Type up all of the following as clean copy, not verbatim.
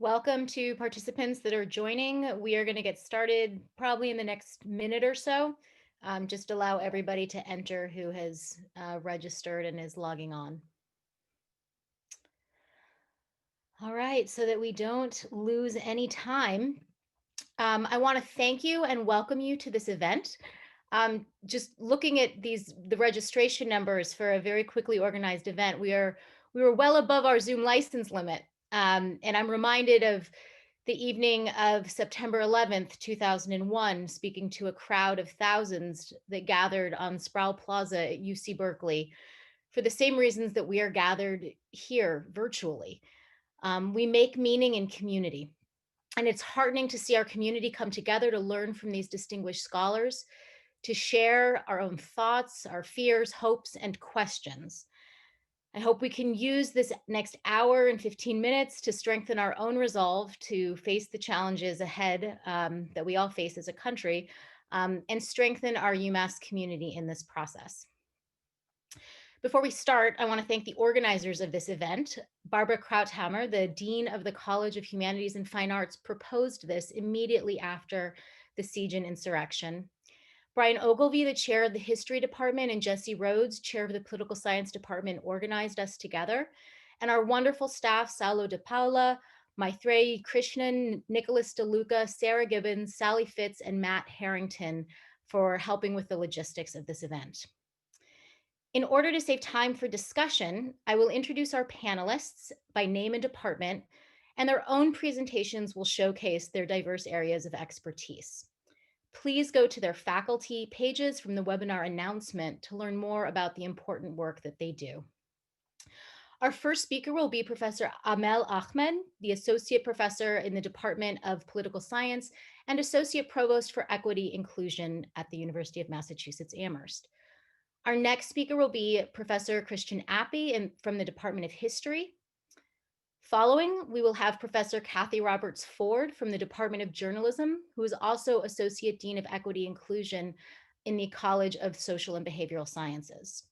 Welcome to participants that are joining. We are going to get started probably in the next minute or so. Just allow everybody to enter who has registered and is logging on. All right, so that we don't lose any time, I want to thank you and welcome you to this event. Just looking at the registration numbers for a very quickly organized event, we were well above our Zoom license limit. And I'm reminded of the evening of September 11th, 2001, speaking to a crowd of thousands that gathered on Sproul Plaza at UC Berkeley for the same reasons that we are gathered here virtually. We make meaning in community. And it's heartening to see our community come together to learn from these distinguished scholars, to share our own thoughts, our fears, hopes, and questions. I hope we can use this next hour and 15 minutes to strengthen our own resolve to face the challenges ahead that we all face as a country, and strengthen our UMass community in this process. Before we start, I want to thank the organizers of this event. Barbara Krauthammer, the Dean of the College of Humanities and Fine Arts, proposed this immediately after the siege and insurrection. Brian Ogilvie, the chair of the history department, and Jesse Rhodes, chair of the political science department, organized us together. And our wonderful staff, Saulo De Paula, Maitreyi Krishnan, Nicholas DeLuca, Sarah Gibbons, Sally Fitz, and Matt Harrington for helping with the logistics of this event. In order to save time for discussion, I will introduce our panelists by name and department, and their own presentations will showcase their diverse areas of expertise. Please go to their faculty pages from the webinar announcement to learn more about the important work that they do. Our first speaker will be Professor Amel Ahmed, the Associate Professor in the Department of Political Science and Associate Provost for Equity Inclusion at the University of Massachusetts Amherst. Our next speaker will be Professor Christian Appy from the Department of History. Following, we will have Professor Kathy Roberts Ford from the Department of Journalism, who is also Associate Dean of Equity Inclusion in the College of Social and Behavioral Sciences.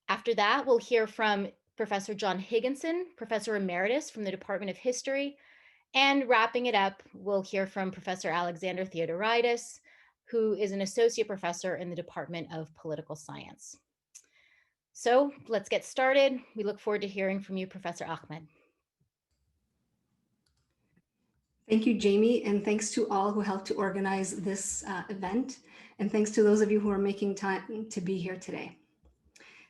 After that, we'll hear from Professor John Higginson, Professor Emeritus from the Department of History. And wrapping it up, we'll hear from Professor Alexander Theodoridis, who is an associate professor in the Department of Political Science. So let's get started. We look forward to hearing from you, Professor Ahmed. Thank you, Jamie, and thanks to all who helped to organize this event, and thanks to those of you who are making time to be here today.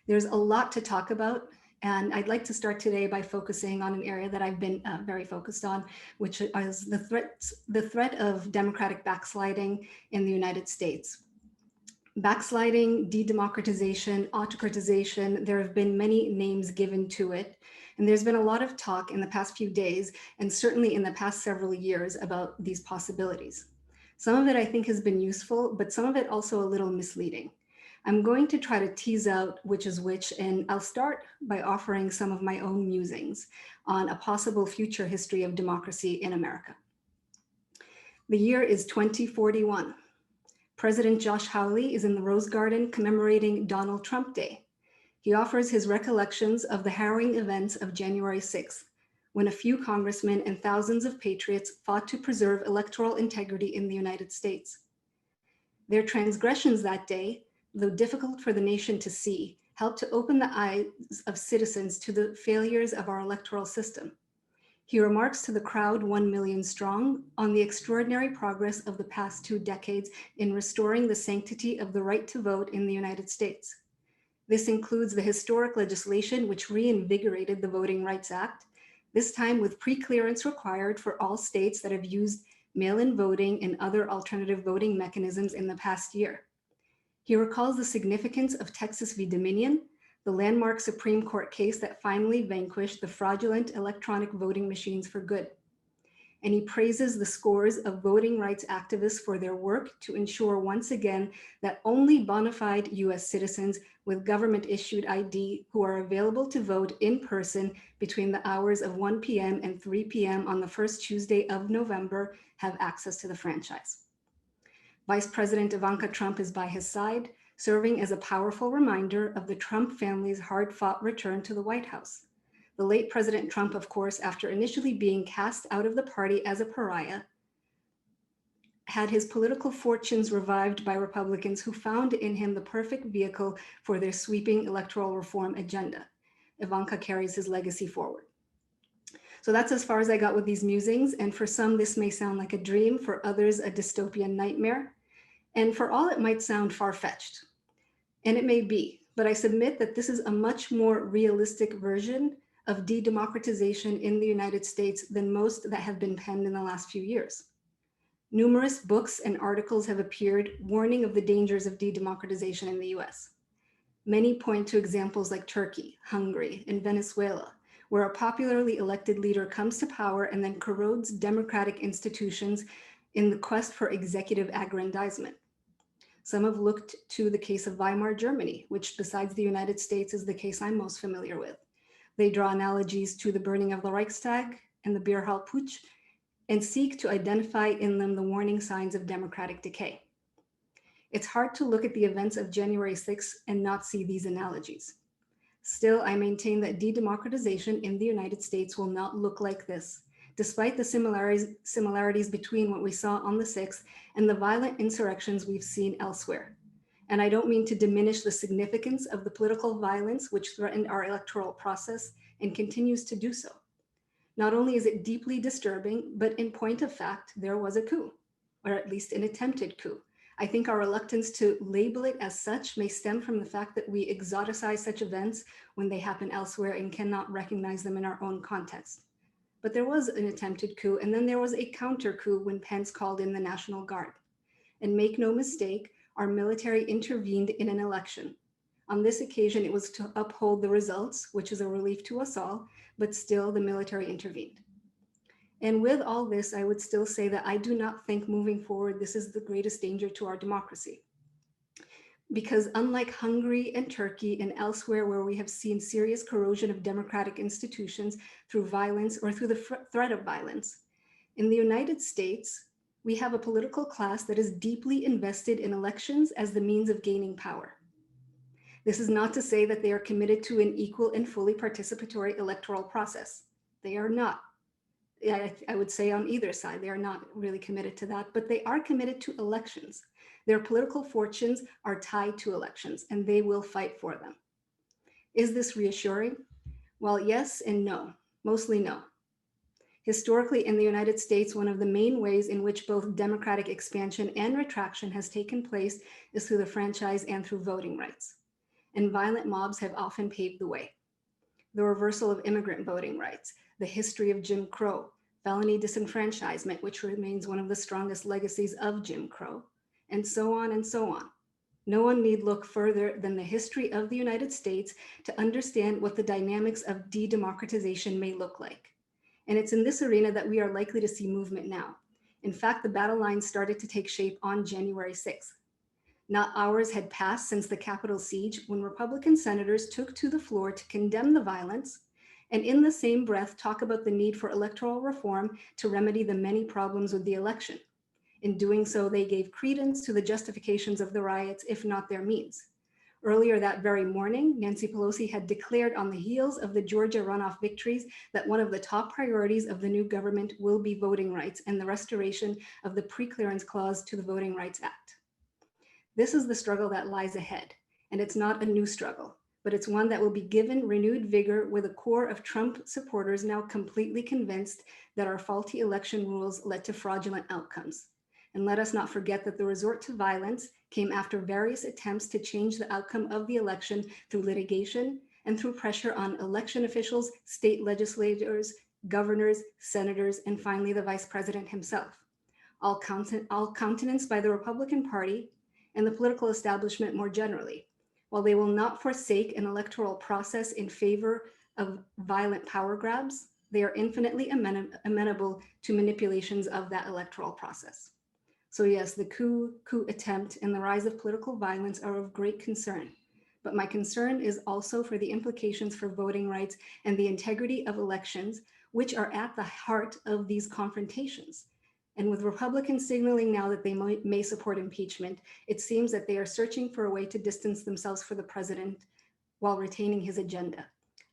There's a lot to talk about, and I'd like to start today by focusing on an area that I've been very focused on, which is the threat of democratic backsliding in the United States. Backsliding, de-democratization, autocratization, there have been many names given to it. And there's been a lot of talk in the past few days, and certainly in the past several years, about these possibilities. Some of it I think has been useful, but some of it also a little misleading. I'm going to try to tease out which is which, and I'll start by offering some of my own musings on a possible future history of democracy in America. The year is 2041. President Josh Hawley is in the Rose Garden commemorating Donald Trump Day. He offers his recollections of the harrowing events of January 6th, when a few congressmen and thousands of patriots fought to preserve electoral integrity in the United States. Their transgressions that day, though difficult for the nation to see, helped to open the eyes of citizens to the failures of our electoral system. He remarks to the crowd 1 million strong on the extraordinary progress of the past 2 decades in restoring the sanctity of the right to vote in the United States. This includes the historic legislation which reinvigorated the Voting Rights Act, this time with pre-clearance required for all states that have used mail-in voting and other alternative voting mechanisms in the past year. He recalls the significance of Texas v. Dominion, the landmark Supreme Court case that finally vanquished the fraudulent electronic voting machines for good. And he praises the scores of voting rights activists for their work to ensure once again that only bona fide US citizens with government-issued ID who are available to vote in person between the hours of 1 p.m. and 3 p.m. on the first Tuesday of November have access to the franchise. Vice President Ivanka Trump is by his side, serving as a powerful reminder of the Trump family's hard-fought return to the White House. The late President Trump, of course, after initially being cast out of the party as a pariah, had his political fortunes revived by Republicans who found in him the perfect vehicle for their sweeping electoral reform agenda. Ivanka carries his legacy forward. So that's as far as I got with these musings. And for some, this may sound like a dream, for others, a dystopian nightmare. And for all, it might sound far-fetched. And it may be, but I submit that this is a much more realistic version of de-democratization in the United States than most that have been penned in the last few years. Numerous books and articles have appeared warning of the dangers of de-democratization in the US. Many point to examples like Turkey, Hungary, and Venezuela, where a popularly elected leader comes to power and then corrodes democratic institutions in the quest for executive aggrandizement. Some have looked to the case of Weimar Germany, which besides the United States is the case I'm most familiar with. They draw analogies to the burning of the Reichstag and the beer hall putsch and seek to identify in them the warning signs of democratic decay. It's hard to look at the events of January 6th and not see these analogies. Still, I maintain that de-democratization in the United States will not look like this, despite the similarities between what we saw on the 6th and the violent insurrections we've seen elsewhere. And I don't mean to diminish the significance of the political violence which threatened our electoral process and continues to do so. Not only is it deeply disturbing, but in point of fact, there was a coup, or at least an attempted coup. I think our reluctance to label it as such may stem from the fact that we exoticize such events when they happen elsewhere and cannot recognize them in our own context. But there was an attempted coup, and then there was a counter coup when Pence called in the National Guard. And make no mistake, our military intervened in an election. On this occasion, it was to uphold the results, which is a relief to us all, but still the military intervened. And with all this, I would still say that I do not think moving forward, this is the greatest danger to our democracy. Because unlike Hungary and Turkey and elsewhere where we have seen serious corrosion of democratic institutions through violence or through the threat of violence, in the United States, we have a political class that is deeply invested in elections as the means of gaining power. This is not to say that they are committed to an equal and fully participatory electoral process. They are not. I would say on either side, they are not really committed to that, but they are committed to elections. Their political fortunes are tied to elections, and they will fight for them. Is this reassuring? Well, yes and no, mostly no. Historically, in the United States, one of the main ways in which both democratic expansion and retraction has taken place is through the franchise and through voting rights. And violent mobs have often paved the way. The reversal of immigrant voting rights, the history of Jim Crow, felony disenfranchisement, which remains one of the strongest legacies of Jim Crow, and so on and so on. No one need look further than the history of the United States to understand what the dynamics of de-democratization may look like. And it's in this arena that we are likely to see movement now. In fact, the battle lines started to take shape on January 6th. Not hours had passed since the Capitol siege when Republican senators took to the floor to condemn the violence and in the same breath talk about the need for electoral reform to remedy the many problems with the election. In doing so, they gave credence to the justifications of the riots, if not their means. Earlier that very morning, Nancy Pelosi had declared on the heels of the Georgia runoff victories that one of the top priorities of the new government will be voting rights and the restoration of the preclearance clause to the Voting Rights Act. This is the struggle that lies ahead, and it's not a new struggle, but it's one that will be given renewed vigor with a core of Trump supporters now completely convinced that our faulty election rules led to fraudulent outcomes. And let us not forget that the resort to violence came after various attempts to change the outcome of the election through litigation and through pressure on election officials, state legislators, governors, senators, and finally the vice president himself, all countenanced by the Republican Party and the political establishment more generally. While they will not forsake an electoral process in favor of violent power grabs, they are infinitely amenable to manipulations of that electoral process. So yes, the coup attempt and the rise of political violence are of great concern. But my concern is also for the implications for voting rights and the integrity of elections, which are at the heart of these confrontations. And with Republicans signaling now that they may support impeachment, it seems that they are searching for a way to distance themselves from the president while retaining his agenda.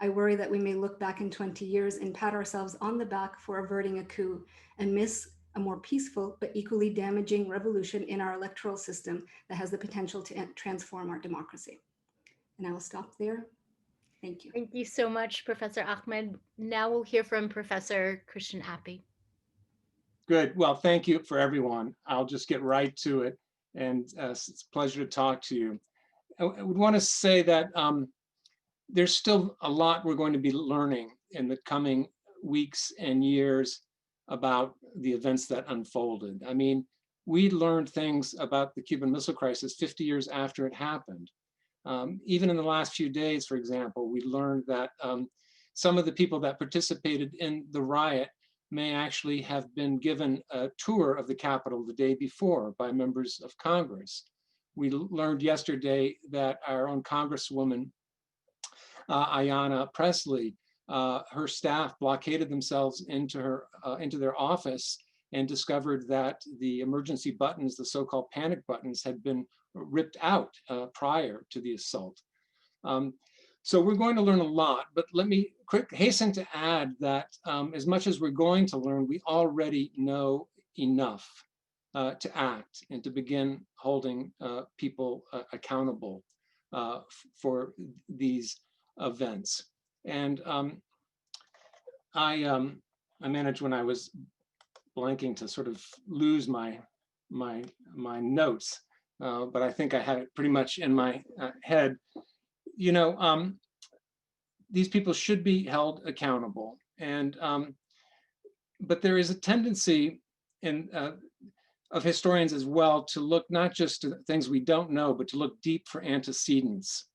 I worry that we may look back in 20 years and pat ourselves on the back for averting a coup and miss a more peaceful but equally damaging revolution in our electoral system that has the potential to transform our democracy. And I will stop there. Thank you. Thank you so much, Professor Ahmed. Now we'll hear from Professor Christian Appy. Good. Well, thank you for everyone. I'll just get right to it. And it's a pleasure to talk to you. I would want to say that there's still a lot we're going to be learning in the coming weeks and years about the events that unfolded. I mean, we learned things about the Cuban Missile Crisis 50 years after it happened. Even in the last few days, for example, we learned that some of the people that participated in the riot may actually have been given a tour of the Capitol the day before by members of Congress. We learned yesterday that our own Congresswoman, Ayanna Pressley, her staff blockaded themselves into their office and discovered that the emergency buttons, the so-called panic buttons, had been ripped out prior to the assault. So we're going to learn a lot, but let me hasten to add that as much as we're going to learn, we already know enough to act and to begin holding people accountable for these events. And I managed, when I was blanking, to sort of lose my notes, but I think I had it pretty much in my head. You know, these people should be held accountable, and but there is a tendency in of historians as well to look not just to things we don't know, but to look deep for antecedents,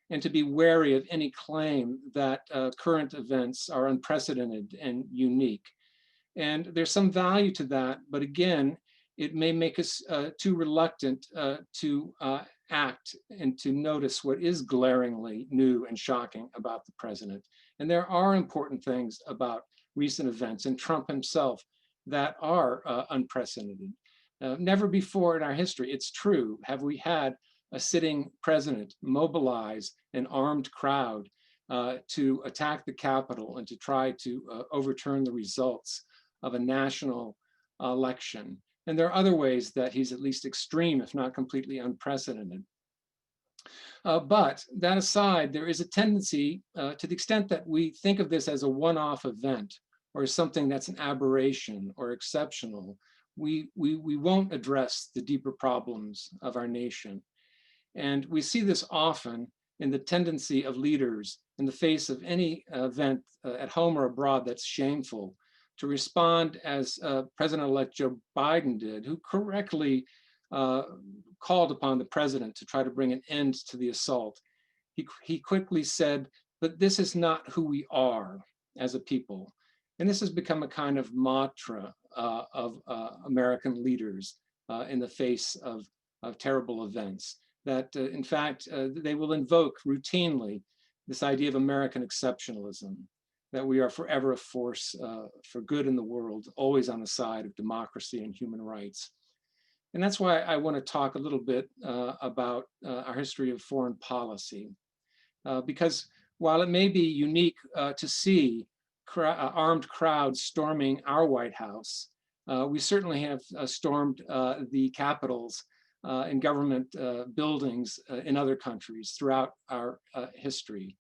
and to be wary of any claim that current events are unprecedented and unique. And there's some value to that, but again, it may make us too reluctant to act and to notice what is glaringly new and shocking about the president. And there are important things about recent events and Trump himself that are unprecedented. Never before in our history, it's true, have we had a sitting president mobilize an armed crowd to attack the Capitol and to try to overturn the results of a national election. And there are other ways that he's at least extreme, if not completely unprecedented. But that aside, there is a tendency, to the extent that we think of this as a one-off event or something that's an aberration or exceptional, we won't address the deeper problems of our nation. And we see this often in the tendency of leaders in the face of any event at home or abroad that's shameful to respond as President-elect Joe Biden did, who correctly called upon the president to try to bring an end to the assault. He quickly said, but this is not who we are as a people. And this has become a kind of mantra of American leaders in the face of terrible events, that in fact, they will invoke routinely this idea of American exceptionalism, that we are forever a force for good in the world, always on the side of democracy and human rights. And that's why I want to talk a little bit about our history of foreign policy. Because while it may be unique to see armed crowds storming our White House, we certainly have stormed the capitals and government buildings in other countries throughout our history.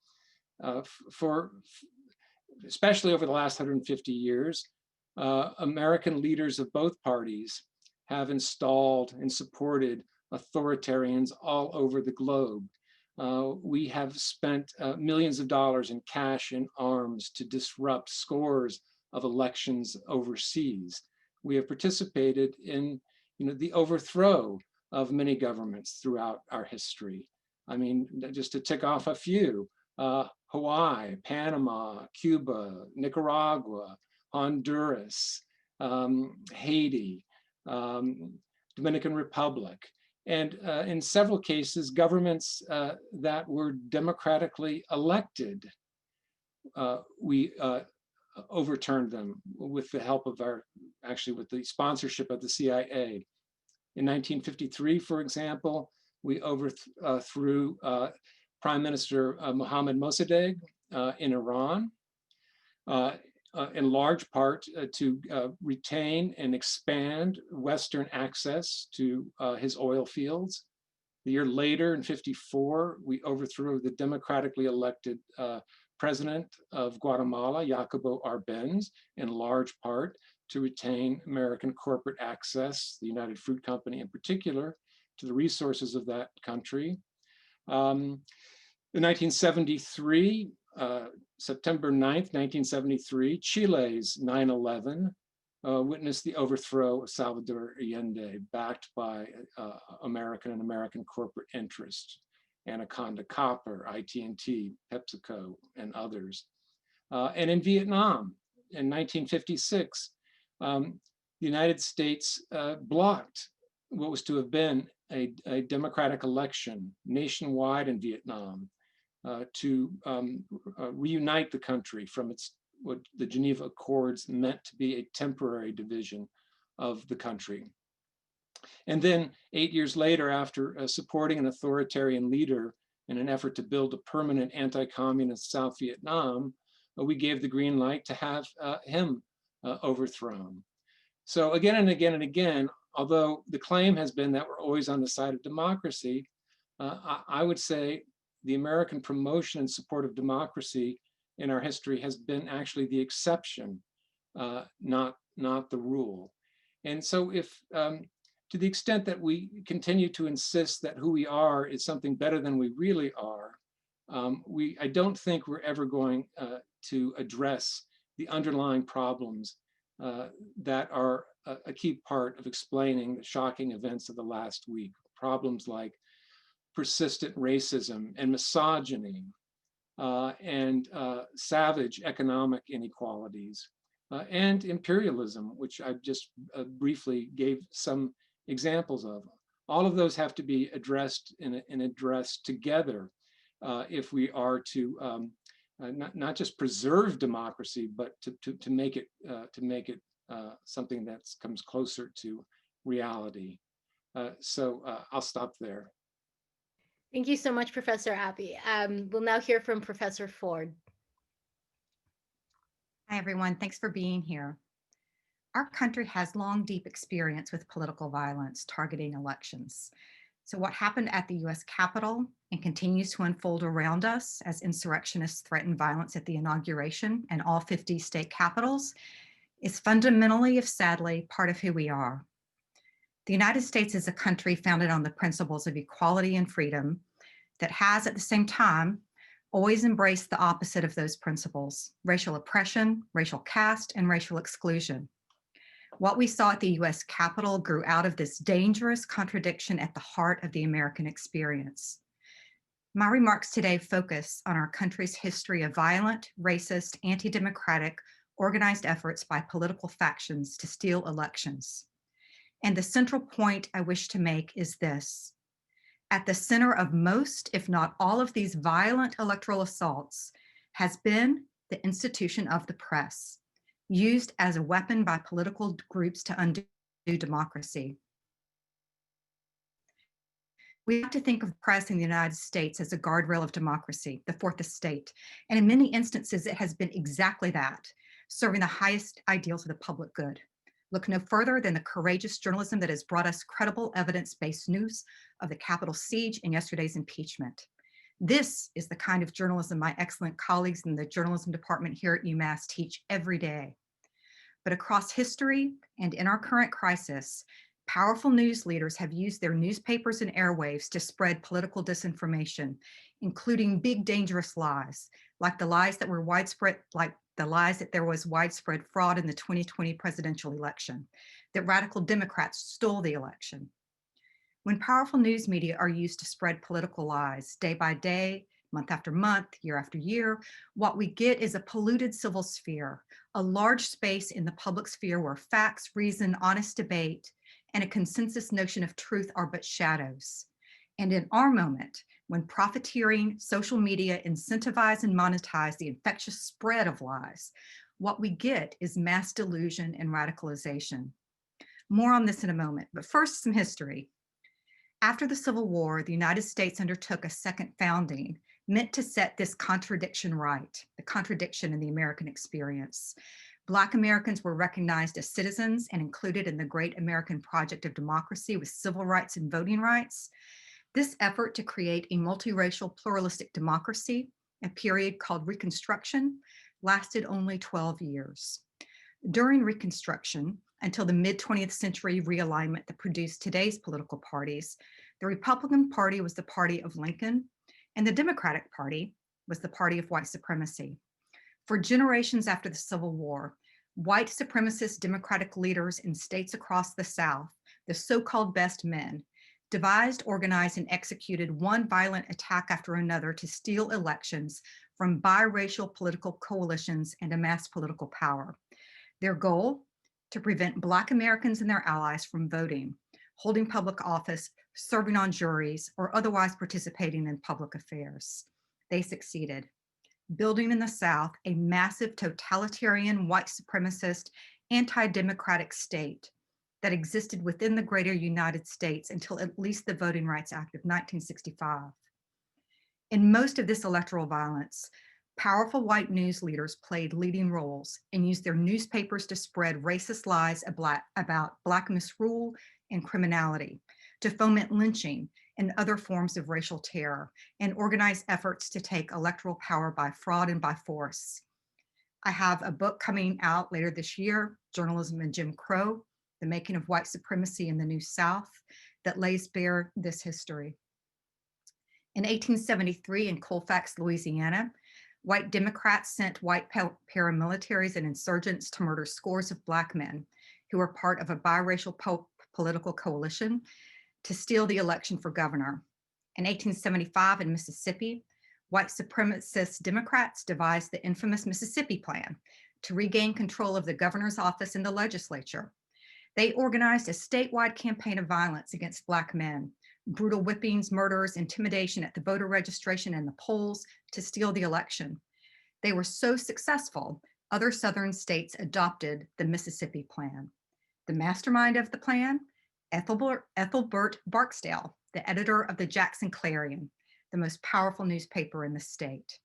Especially over the last 150 years, American leaders of both parties have installed and supported authoritarians all over the globe. We have spent millions of dollars in cash and arms to disrupt scores of elections overseas. We have participated in the overthrow of many governments throughout our history. I mean, just to tick off a few, Hawaii, Panama, Cuba, Nicaragua, Honduras, Haiti, Dominican Republic, and in several cases, governments that were democratically elected, we overturned them with the help of with the sponsorship of the CIA. In 1953, for example, we overthrew Prime Minister Mohammad Mossadegh in Iran, in large part to retain and expand Western access to his oil fields. The year later, in '54, we overthrew the democratically elected president of Guatemala, Jacobo Arbenz, in large part to retain American corporate access, the United Fruit Company in particular, to the resources of that country. In 1973, September 9th, 1973, Chile's 9/11 witnessed the overthrow of Salvador Allende, backed by American and American corporate interests, Anaconda Copper, IT&T, PepsiCo, and others. And in Vietnam, in 1956, the United States blocked what was to have been a democratic election nationwide in Vietnam to reunite the country from what the Geneva Accords meant to be a temporary division of the country. And then 8 years later, after supporting an authoritarian leader in an effort to build a permanent anti-communist South Vietnam, we gave the green light to have him overthrown. So again and again and again, although the claim has been that we're always on the side of democracy, I would say the American promotion and support of democracy in our history has been actually the exception, not the rule. And so if, to the extent that we continue to insist that who we are is something better than we really are, I don't think we're ever going to address the underlying problems that are a key part of explaining the shocking events of the last week. Problems like persistent racism and misogyny and savage economic inequalities and imperialism, which I just briefly gave some examples of. All of those have to be addressed and addressed together if we are to not just preserve democracy, but to make it something that comes closer to reality. So I'll stop there. Thank you so much, Professor Appy. We'll now hear from Professor Ford. Hi, everyone. Thanks for being here. Our country has long, deep experience with political violence targeting elections. So what happened at the US Capitol and continues to unfold around us as insurrectionists threaten violence at the inauguration and all 50 state capitals is fundamentally, if sadly, part of who we are. The United States is a country founded on the principles of equality and freedom that has, at the same time, always embraced the opposite of those principles: racial oppression, racial caste, and racial exclusion. What we saw at the US Capitol grew out of this dangerous contradiction at the heart of the American experience. My remarks today focus on our country's history of violent, racist, anti-democratic, organized efforts by political factions to steal elections. And the central point I wish to make is this: at the center of most, if not all, of these violent electoral assaults has been the institution of the press, used as a weapon by political groups to undo democracy. We have to think of press in the United States as a guardrail of democracy, the fourth estate. And in many instances, it has been exactly that, serving the highest ideals of the public good. Look no further than the courageous journalism that has brought us credible evidence-based news of the Capitol siege and yesterday's impeachment. This is the kind of journalism my excellent colleagues in the journalism department here at UMass teach every day. But across history and in our current crisis, powerful news leaders have used their newspapers and airwaves to spread political disinformation, including big, dangerous lies, like the lies that were widespread, like the lies that there was widespread fraud in the 2020 presidential election, that radical Democrats stole the election. When powerful news media are used to spread political lies day by day, month after month, year after year, what we get is a polluted civil sphere, a large space in the public sphere where facts, reason, honest debate, and a consensus notion of truth are but shadows. And in our moment, when profiteering social media incentivize and monetize the infectious spread of lies, what we get is mass delusion and radicalization. More on this in a moment, but first, some history. After the Civil War, the United States undertook a second founding meant to set this contradiction right, the contradiction in the American experience. Black Americans were recognized as citizens and included in the great American project of democracy with civil rights and voting rights. This effort to create a multiracial pluralistic democracy, a period called Reconstruction, lasted only 12 years. During Reconstruction, until the mid-20th century realignment that produced today's political parties, the Republican Party was the party of Lincoln, and the Democratic Party was the party of white supremacy. For generations after the Civil War, white supremacist Democratic leaders in states across the South, the so-called best men, devised, organized, and executed one violent attack after another to steal elections from biracial political coalitions and amass political power. Their goal? To prevent Black Americans and their allies from voting, holding public office, serving on juries, or otherwise participating in public affairs. They succeeded, building in the South a massive totalitarian, white supremacist, anti-democratic state that existed within the greater United States until at least the Voting Rights Act of 1965. In most of this electoral violence, powerful white news leaders played leading roles and used their newspapers to spread racist lies about Black misrule and criminality, to foment lynching and other forms of racial terror, and organize efforts to take electoral power by fraud and by force. I have a book coming out later this year, Journalism and Jim Crow, The Making of White Supremacy in the New South, that lays bare this history. In 1873 in Colfax, Louisiana, white Democrats sent white paramilitaries and insurgents to murder scores of Black men who were part of a biracial political coalition to steal the election for governor. In 1875 in Mississippi, white supremacist Democrats devised the infamous Mississippi Plan to regain control of the governor's office in the legislature. They organized a statewide campaign of violence against Black men, brutal whippings, murders, intimidation at the voter registration and the polls to steal the election. They were so successful, other Southern states adopted the Mississippi Plan. The mastermind of the plan, Ethelbert Barksdale, the editor of the Jackson Clarion, the most powerful newspaper in the state.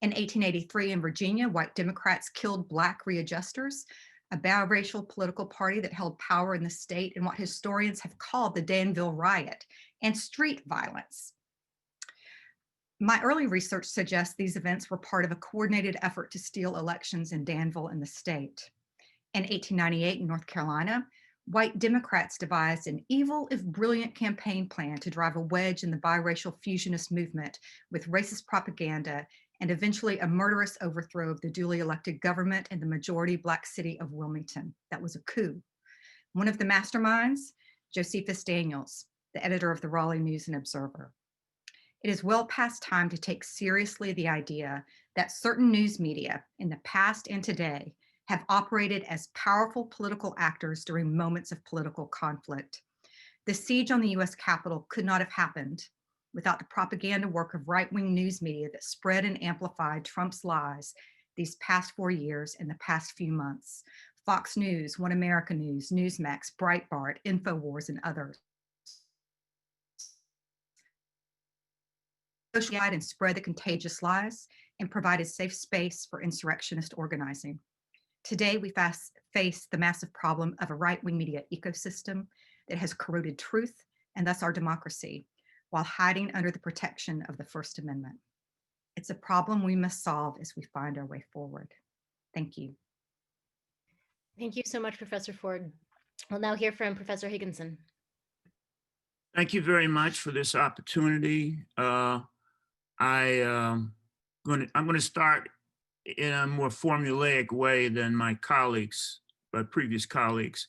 In 1883 in Virginia, white Democrats killed Black readjusters, a biracial political party that held power in the state in what historians have called the Danville Riot and street violence. My early research suggests these events were part of a coordinated effort to steal elections in Danville and the state. In 1898 in North Carolina, white Democrats devised an evil if brilliant campaign plan to drive a wedge in the biracial fusionist movement with racist propaganda and eventually a murderous overthrow of the duly elected government in the majority Black city of Wilmington. That was a coup. One of the masterminds, Josephus Daniels, the editor of the Raleigh News and Observer. It is well past time to take seriously the idea that certain news media in the past and today have operated as powerful political actors during moments of political conflict. The siege on the US Capitol could not have happened without the propaganda work of right-wing news media that spread and amplified Trump's lies these past 4 years and the past few months. Fox News, One America News, Newsmax, Breitbart, InfoWars, and others. Socialized and spread the contagious lies and provided safe space for insurrectionist organizing. Today, we face the massive problem of a right-wing media ecosystem that has corroded truth and thus our democracy, while hiding under the protection of the First Amendment. It's a problem we must solve as we find our way forward. Thank you. Thank you so much, Professor Ford. We'll now hear from Professor Higginson. Thank you very much for this opportunity. I'm going to start in a more formulaic way than my colleagues, my previous colleagues,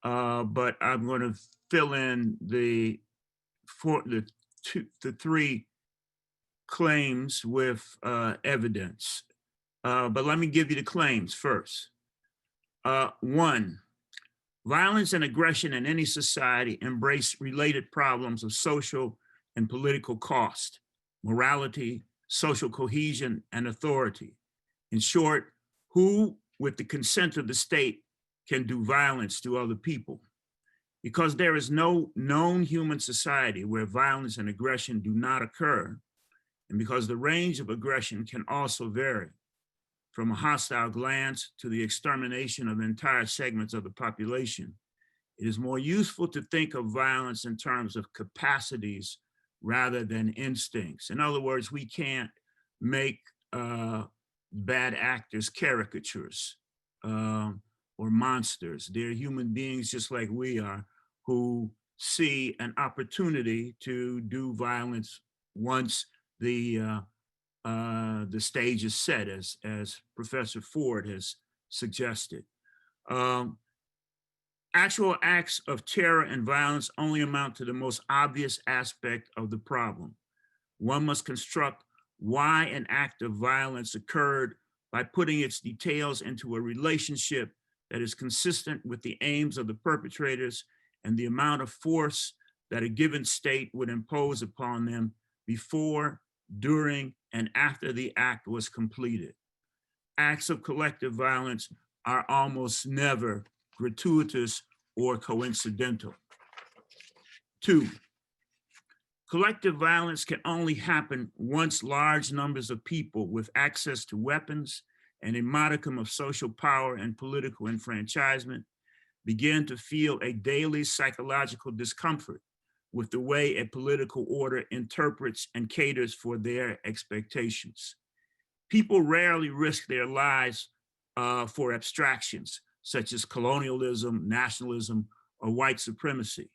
but I'm going to fill in the three claims with evidence. But let me give you the claims first. 1, violence and aggression in any society embrace related problems of social and political cost, morality, social cohesion, and authority. In short, who, with the consent of the state, can do violence to other people? Because there is no known human society where violence and aggression do not occur, and because the range of aggression can also vary, from a hostile glance to the extermination of entire segments of the population, it is more useful to think of violence in terms of capacities rather than instincts. In other words, we can't make bad actors caricatures or monsters. They're human beings just like we are, who see an opportunity to do violence once the stage is set, as Professor Ford has suggested. Actual acts of terror and violence only amount to the most obvious aspect of the problem. One must construct why an act of violence occurred by putting its details into a relationship that is consistent with the aims of the perpetrators and the amount of force that a given state would impose upon them before, during, and after the act was completed. Acts of collective violence are almost never gratuitous or coincidental. 2, collective violence can only happen once large numbers of people with access to weapons and a modicum of social power and political enfranchisement begin to feel a daily psychological discomfort with the way a political order interprets and caters for their expectations. People rarely risk their lives for abstractions, such as colonialism, nationalism, or white supremacy.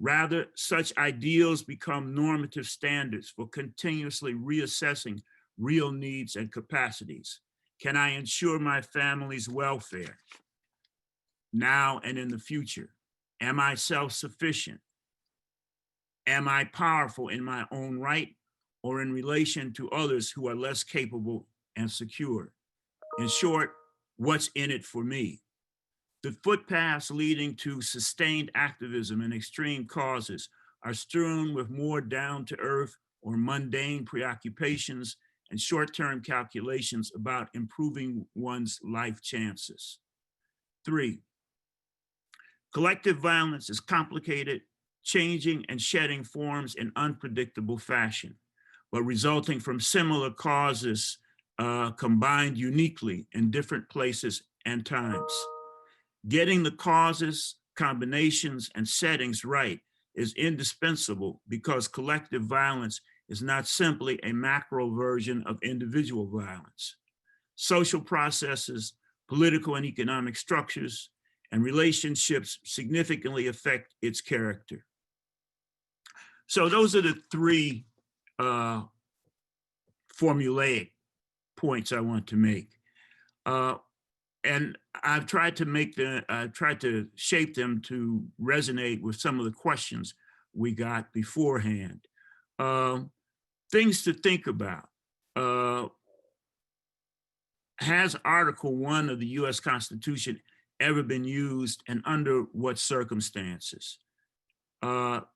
Rather, such ideals become normative standards for continuously reassessing real needs and capacities. Can I ensure my family's welfare now and in the future? Am I self-sufficient? Am I powerful in my own right or in relation to others who are less capable and secure? In short, what's in it for me? The footpaths leading to sustained activism and extreme causes are strewn with more down-to-earth or mundane preoccupations and short-term calculations about improving one's life chances. 3, collective violence is complicated, changing and shedding forms in unpredictable fashion, but resulting from similar causes combined uniquely in different places and times. Getting the causes, combinations, and settings right is indispensable because collective violence is not simply a macro version of individual violence. Social processes, political and economic structures, and relationships significantly affect its character. So those are the 3 formulaic points I want to make. And I've tried to shape them to resonate with some of the questions we got beforehand. Things to think about. Has Article 1 of the US Constitution ever been used, and under what circumstances? How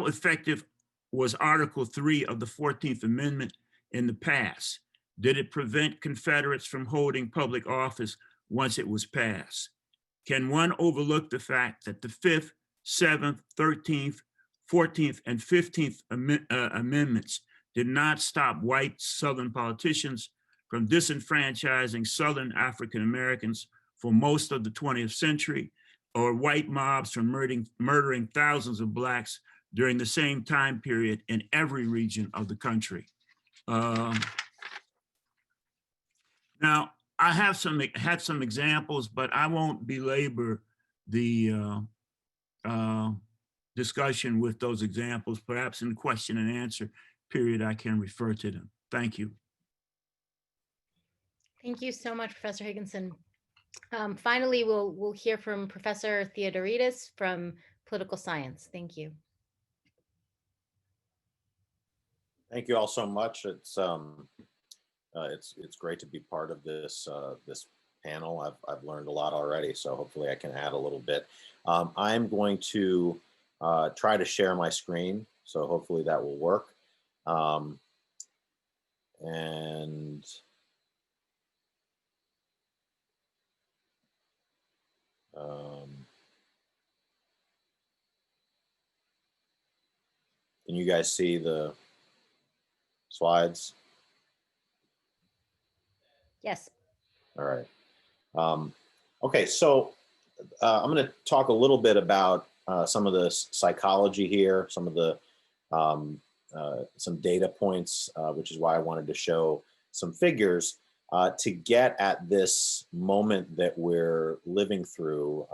effective was Article 3 of the 14th Amendment in the past? Did it prevent Confederates from holding public office once it was passed? Can one overlook the fact that the 5th, 7th, 13th, 14th, and 15th amendments did not stop white Southern politicians from disenfranchising Southern African Americans for most of the 20th century, or white mobs from murdering thousands of Blacks during the same time period in every region of the country? Now, I have had some examples, but I won't belabor the discussion with those examples. Perhaps in the question and answer period, I can refer to them. Thank you. Thank you so much, Professor Higginson. Finally, we'll hear from Professor Theodoridis from Political Science. Thank you. Thank you all so much. It's great to be part of this this panel. I've learned a lot already, so hopefully I can add a little bit. I'm going to try to share my screen, so hopefully that will work. And can you guys see the Slides. Yes. All right. Okay, so I'm going to talk a little bit about some of the psychology here, some of the some data points, which is why I wanted to show some figures to get at this moment that we're living through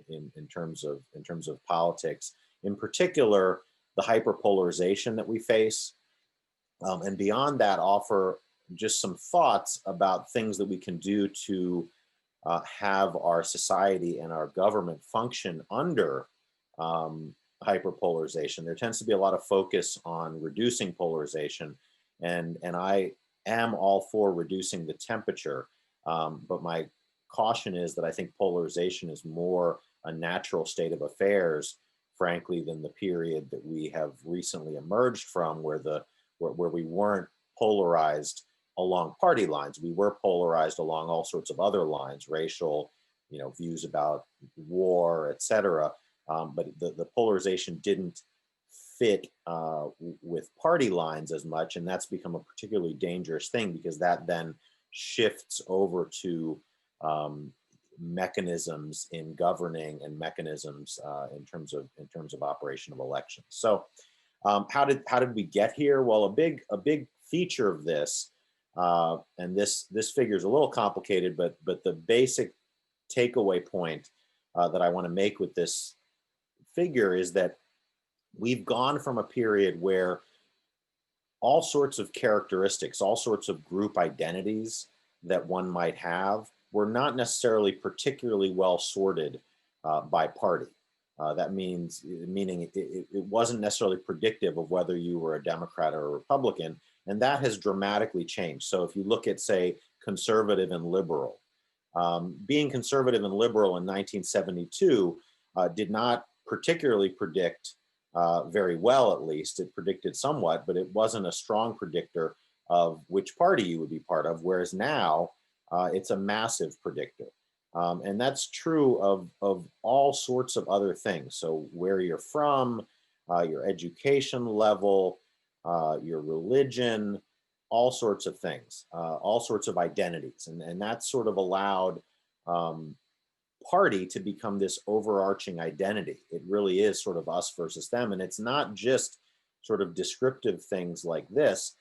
in terms of politics, in particular the hyperpolarization that we face, and beyond that, offer just some thoughts about things that we can do to have our society and our government function under hyperpolarization. There tends to be a lot of focus on reducing polarization, and I am all for reducing the temperature, but my caution is that I think polarization is more a natural state of affairs, frankly, than the period that we have recently emerged from, where we weren't polarized along party lines. We were polarized along all sorts of other lines, racial, views about war, etc. But the polarization didn't fit with party lines as much, and that's become a particularly dangerous thing because that then shifts over to mechanisms in governing and mechanisms in terms of operation of elections. So, how did we get here? Well, a big feature of this, and this figure is a little complicated, but the basic takeaway point that I want to make with this figure is that we've gone from a period where all sorts of characteristics, all sorts of group identities that one might have were not necessarily particularly well sorted by party. That meaning it wasn't necessarily predictive of whether you were a Democrat or a Republican, and that has dramatically changed. So if you look at, say, conservative and liberal, being conservative and liberal in 1972 did not particularly predict very well, at least. It predicted somewhat, but it wasn't a strong predictor of which party you would be part of, whereas now it's a massive predictor. And that's true of all sorts of other things. So where you're from, your education level, your religion, all sorts of things, all sorts of identities. And that's sort of allowed party to become this overarching identity. It really is sort of us versus them. And it's not just sort of descriptive things like this.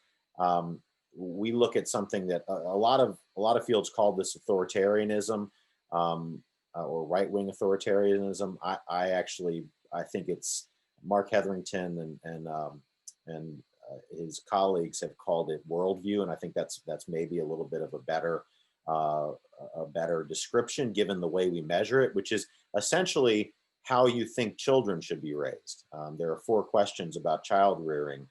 We look at something that a lot of fields call this authoritarianism, or right-wing authoritarianism. I think it's Mark Hetherington and his colleagues have called it worldview, and I think that's maybe a little bit of a better description given the way we measure it, which is essentially how you think children should be raised. There are 4 questions about child rearing,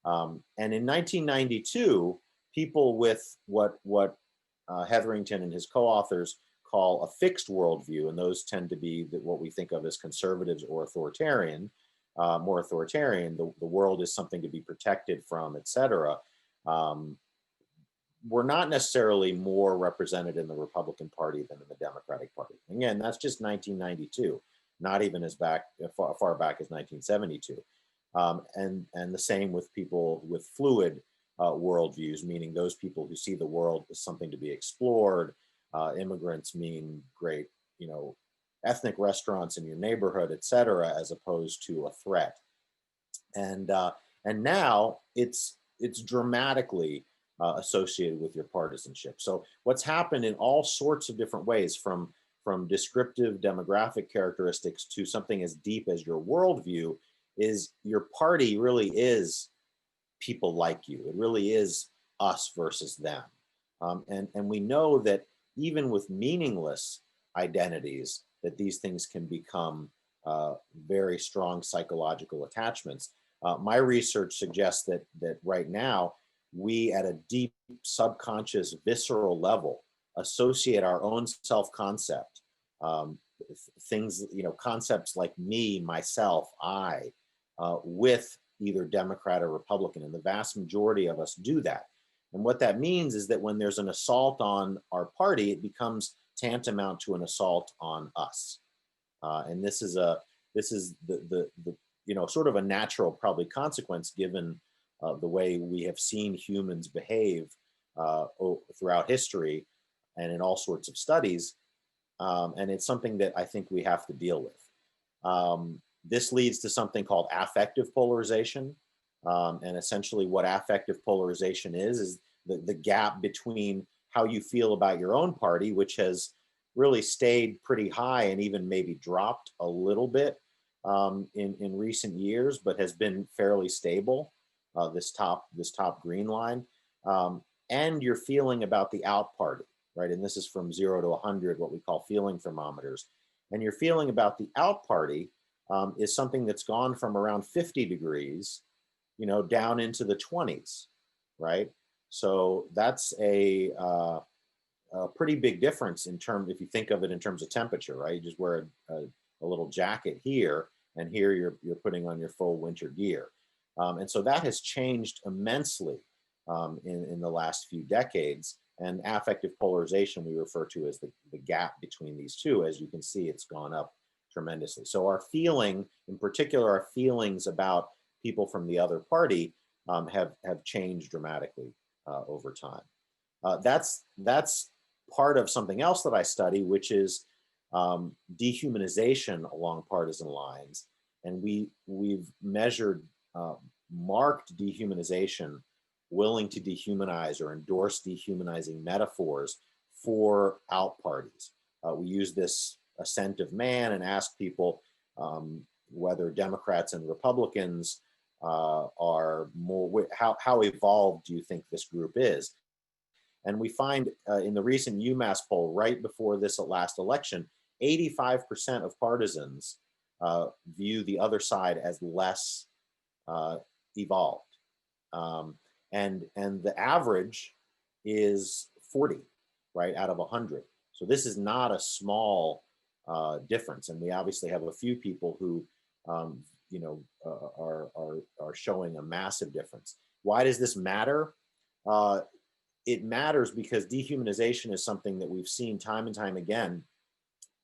and in 1992, people with what Hetherington and his co-authors call a fixed worldview, and those tend to be what we think of as conservatives or authoritarian, more authoritarian. The world is something to be protected from, etc. We're not necessarily more represented in the Republican Party than in the Democratic Party. Again, that's just 1992, not even as far back as 1972. And the same with people with fluid worldviews, meaning those people who see the world as something to be explored. Immigrants mean great, ethnic restaurants in your neighborhood, et cetera, as opposed to a threat. And now it's dramatically associated with your partisanship. So what's happened in all sorts of different ways, from descriptive demographic characteristics to something as deep as your worldview, is your party really is people like you. It really is us versus them. And we know that even with meaningless identities, that these things can become very strong psychological attachments. My research suggests that right now, we at a deep subconscious visceral level associate our own self-concept, things, concepts like me, myself, I, with either Democrat or Republican, and the vast majority of us do that. And what that means is that when there's an assault on our party, it becomes tantamount to an assault on us. And this is the sort of a natural probably consequence given the way we have seen humans behave throughout history and in all sorts of studies. And it's something that I think we have to deal with. This leads to something called affective polarization. And essentially what affective polarization is the gap between how you feel about your own party, which has really stayed pretty high and even maybe dropped a little bit in recent years, but has been fairly stable, this top green line, and your feeling about the out party, right? And this is from 0 to 100, what we call feeling thermometers. And your feeling about the out party is something that's gone from around 50 degrees, down into the 20s, right? So that's a pretty big difference if you think of it in terms of temperature, right? You just wear a little jacket here, and here you're putting on your full winter gear. And so that has changed immensely in the last few decades. And affective polarization we refer to as the gap between these two. As you can see, it's gone up tremendously. So our feeling, in particular, our feelings about people from the other party have changed dramatically over time. That's part of something else that I study, which is dehumanization along partisan lines. And we've measured marked dehumanization, willing to dehumanize or endorse dehumanizing metaphors for out parties. We use this ascent of man and ask people whether Democrats and Republicans are more, how evolved do you think this group is? And we find in the recent UMass poll right before this last election, 85% of partisans view the other side as less evolved. And the average is 40, right, out of 100. So this is not a small difference. And we obviously have a few people who, are showing a massive difference. Why does this matter? It matters because dehumanization is something that we've seen time and time again,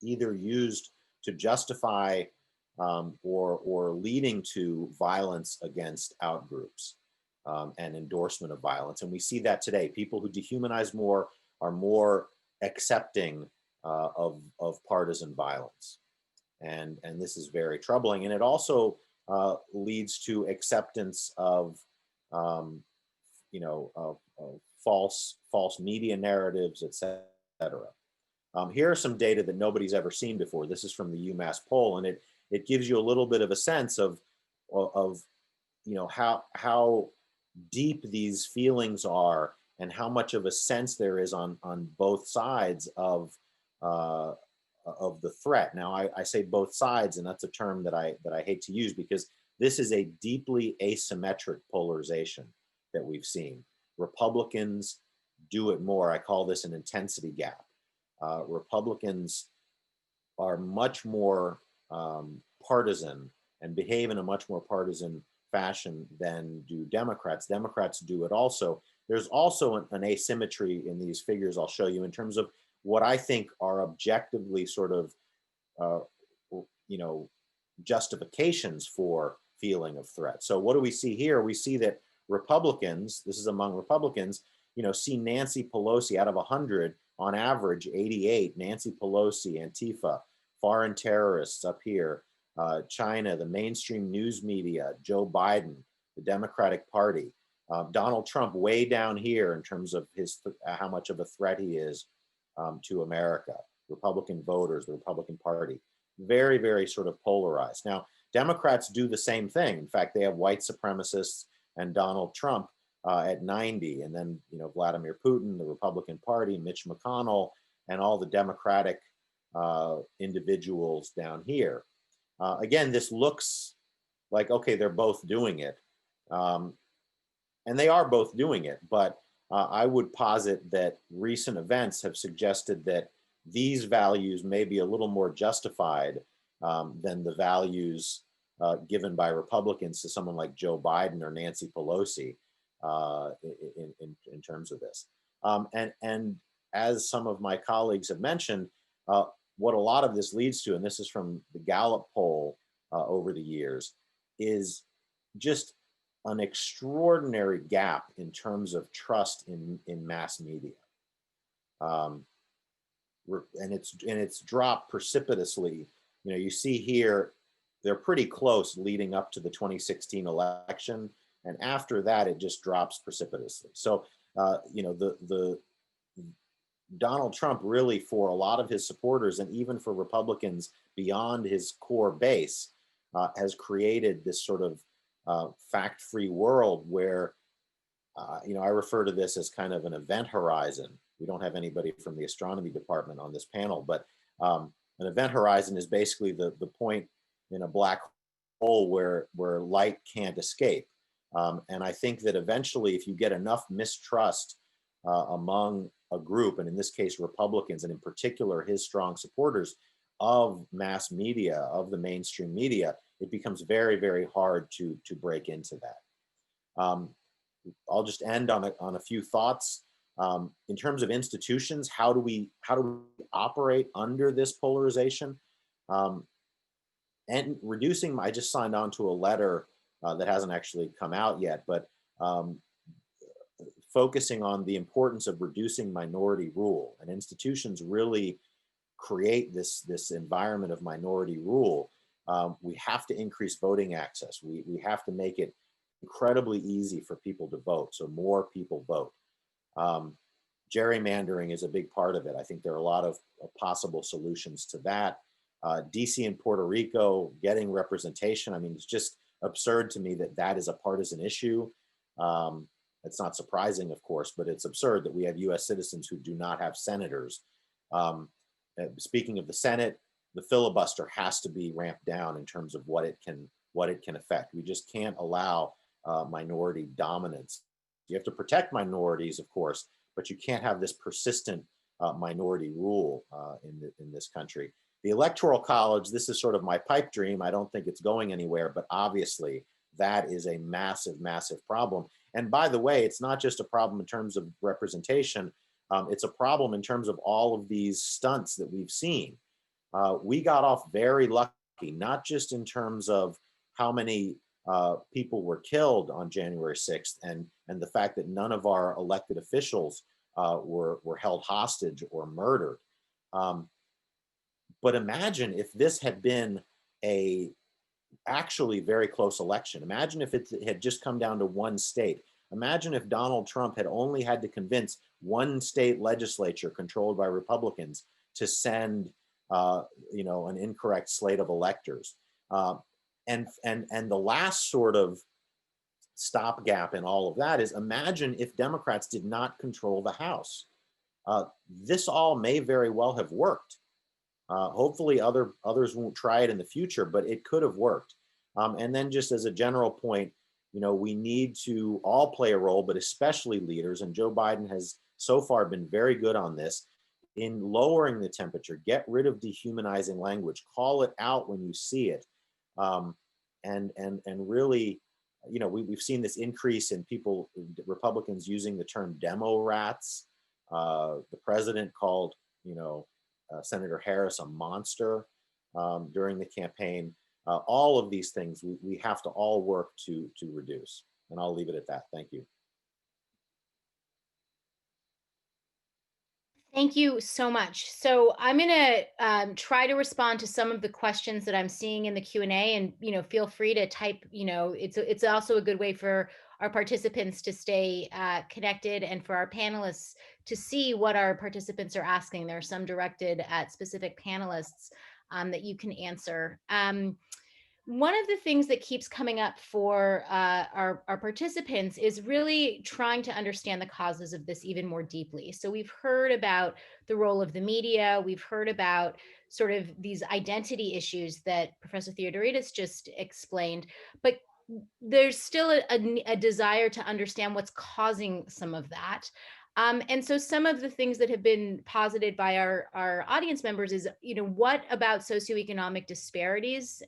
either used to justify or leading to violence against outgroups and endorsement of violence. And we see that today. People who dehumanize more are more accepting of partisan violence. And this is very troubling. And it also leads to acceptance of, false media narratives, et cetera. Here are some data that nobody's ever seen before. This is from the UMass poll, and it gives you a little bit of a sense of how deep these feelings are and how much of a sense there is on both sides of the threat. Now, I say both sides, and that's a term that I hate to use because this is a deeply asymmetric polarization that we've seen. Republicans do it more. I call this an intensity gap. Republicans are much more partisan and behave in a much more partisan fashion than do Democrats. Democrats do it also. There's also an asymmetry in these figures I'll show you in terms of what I think are objectively sort of, justifications for feeling of threat. So what do we see here? We see that Republicans, this is among Republicans, see Nancy Pelosi out of 100, on average 88, Nancy Pelosi, Antifa, foreign terrorists up here, China, the mainstream news media, Joe Biden, the Democratic Party, Donald Trump way down here in terms of how much of a threat he is to America, Republican voters, the Republican Party, very, very sort of polarized. Now, Democrats do the same thing. In fact, they have white supremacists and Donald Trump at 90, and then Vladimir Putin, the Republican Party, Mitch McConnell, and all the Democratic individuals down here. Again, this looks like, okay, they're both doing it. And they are both doing it, but I would posit that recent events have suggested that these values may be a little more justified than the values given by Republicans to someone like Joe Biden or Nancy Pelosi in terms of this. And as some of my colleagues have mentioned, what a lot of this leads to, and this is from the Gallup poll over the years, is just an extraordinary gap in terms of trust in mass media. Um, and it's dropped precipitously. You know, you see here, they're pretty close leading up to the 2016 election, and after that, it just drops precipitously. So, you know, the Donald Trump really, for a lot of his supporters, and even for Republicans beyond his core base, has created this sort of fact-free world where, you know, I refer to this as kind of an event horizon. We don't have anybody from the astronomy department on this panel, but an event horizon is basically the point in a black hole where light can't escape. And I think that eventually, if you get enough mistrust among a group, and in this case, Republicans, and in particular, his strong supporters of mass media, of the mainstream media, it becomes very, very hard to break into that. I'll just end on a few thoughts. In terms of institutions, how do we operate under this polarization? And reducing, I just signed on to a letter that hasn't actually come out yet, but focusing on the importance of reducing minority rule, and institutions really create this environment of minority rule. We have to increase voting access. We have to make it incredibly easy for people to vote, so more people vote. Gerrymandering is a big part of it. I think there are a lot of possible solutions to that. DC and Puerto Rico getting representation. I mean, it's just absurd to me that that is a partisan issue. It's not surprising, of course, but it's absurd that we have US citizens who do not have senators. Speaking of the Senate, the filibuster has to be ramped down in terms of what it can affect. We just can't allow minority dominance. You have to protect minorities, of course, but you can't have this persistent minority rule in this country. The Electoral College, this is sort of my pipe dream. I don't think it's going anywhere, but obviously that is a massive, massive problem. And by the way, it's not just a problem in terms of representation. It's a problem in terms of all of these stunts that we've seen. We got off very lucky, not just in terms of how many people were killed on January 6th and the fact that none of our elected officials were held hostage or murdered. But imagine if this had been a actually very close election. Imagine if it had just come down to one state. Imagine if Donald Trump had only had to convince one state legislature controlled by Republicans to send, you know, an incorrect slate of electors. And the last sort of stopgap in all of that is, imagine if Democrats did not control the House. This all may very well have worked. Hopefully others won't try it in the future, but it could have worked. And then just as a general point, you know, we need to all play a role, but especially leaders. And Joe Biden has so far been very good on this in lowering the temperature. Get rid of dehumanizing language. Call it out when you see it. And really, you know, we've seen this increase in people, Republicans using the term demo rats. The president called, you know, Senator Harris a monster during the campaign. All of these things we have to all work to reduce. And I'll leave it at that. Thank you. Thank you so much. So I'm going to try to respond to some of the questions that I'm seeing in the Q&A, and you know, feel free to type. You know, it's also a good way for our participants to stay connected, and for our panelists to see what our participants are asking. There are some directed at specific panelists that you can answer. One of the things that keeps coming up for our participants is really trying to understand the causes of this even more deeply. So we've heard about the role of the media. We've heard about sort of these identity issues that Professor Theodoridis just explained, but there's still a desire to understand what's causing some of that. And so some of the things that have been posited by our audience members is, you know, what about socioeconomic disparities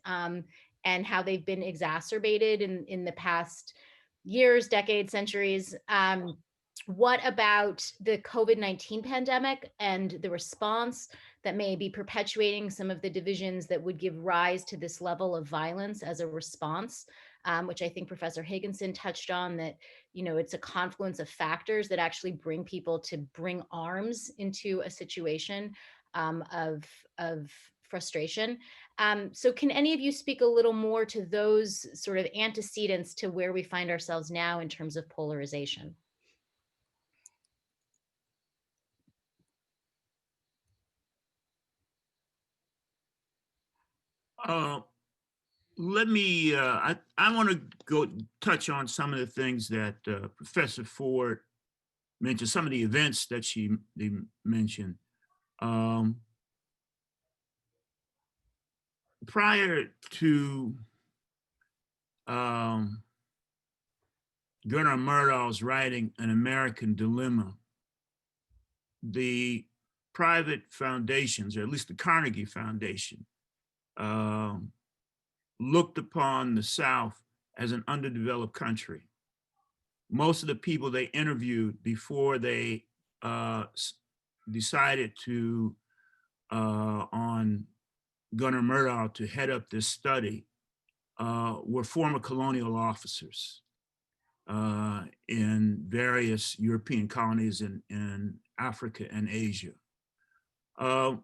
and how they've been exacerbated in the past years, decades, centuries? What about the COVID-19 pandemic and the response that may be perpetuating some of the divisions that would give rise to this level of violence as a response? which I think Professor Higginson touched on, that, it's a confluence of factors that actually bring people to bring arms into a situation of frustration. So can any of you speak a little more to those sort of antecedents to where we find ourselves now in terms of polarization? Let me, I want to go touch on some of the things that Professor Ford mentioned, some of the events that they mentioned. Prior to Gunnar Myrdal's writing An American Dilemma, the private foundations, or at least the Carnegie Foundation, looked upon the South as an underdeveloped country. Most of the people they interviewed before they decided to on Gunnar Myrdal to head up this study were former colonial officers in various European colonies in Africa and Asia. Now,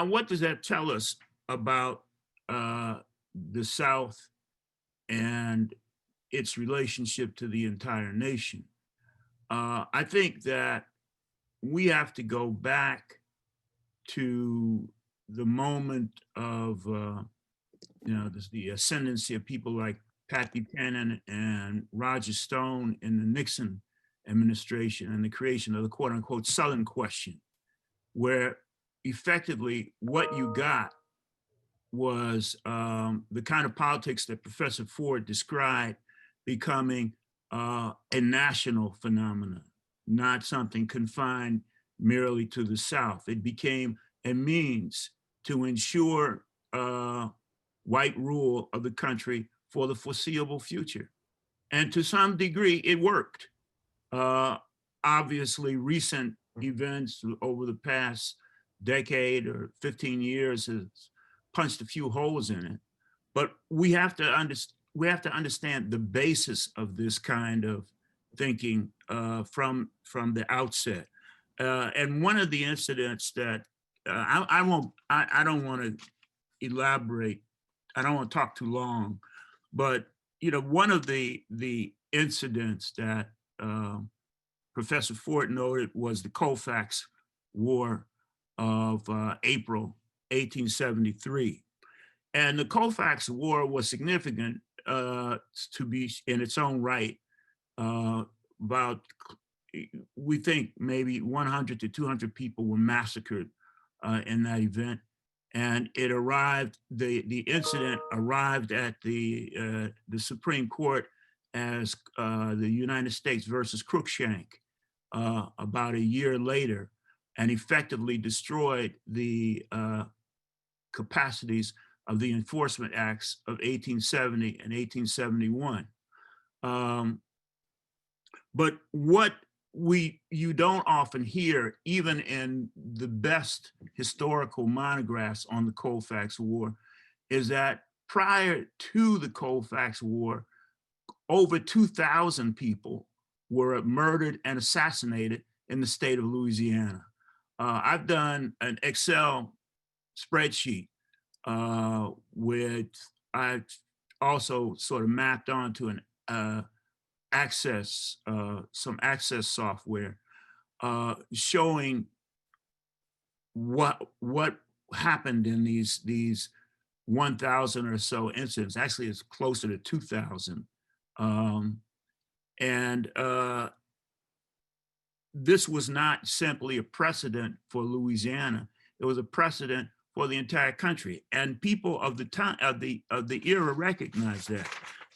what does that tell us about the South and its relationship to the entire nation? I think that we have to go back to the moment of the ascendancy of people like Pat Buchanan and Roger Stone in the Nixon administration and the creation of the quote unquote Southern Question, where effectively what you got was the kind of politics that Professor Ford described becoming a national phenomenon, not something confined merely to the South. It became a means to ensure white rule of the country for the foreseeable future. And to some degree, it worked. Obviously, recent events over the past decade or 15 years has punched a few holes in it. But we have to understand the basis of this kind of thinking from the outset. And one of the incidents that I don't want to elaborate. I don't want to talk too long, but one of the incidents that Professor Ford noted was the Colfax War of April 1873. And the Colfax War was significant to be in its own right. We think maybe 100 to 200 people were massacred in that event. And the incident arrived at the Supreme Court as the United States versus Cruikshank about a year later, and effectively destroyed the capacities of the Enforcement Acts of 1870 and 1871. But what you don't often hear, even in the best historical monographs on the Colfax War, is that prior to the Colfax War, over 2,000 people were murdered and assassinated in the state of Louisiana. I've done an Excel spreadsheet with I also sort of mapped onto an some access software showing what happened in these 1,000 or so incidents. Actually, it's closer to 2,000. This was not simply a precedent for Louisiana. It was a precedent for the entire country. And people of the time of the era recognized that.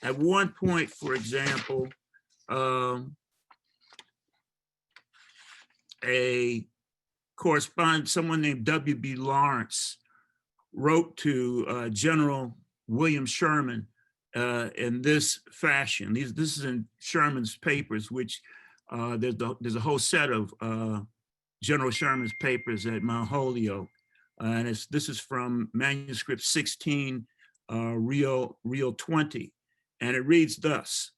At one point, for example, a correspondent, someone named W.B. Lawrence, wrote to General William Sherman in this fashion. This is in Sherman's papers, which there's a whole set of General Sherman's papers at Mount Holyoke. And this is from manuscript 16 Real 20. And it reads thus: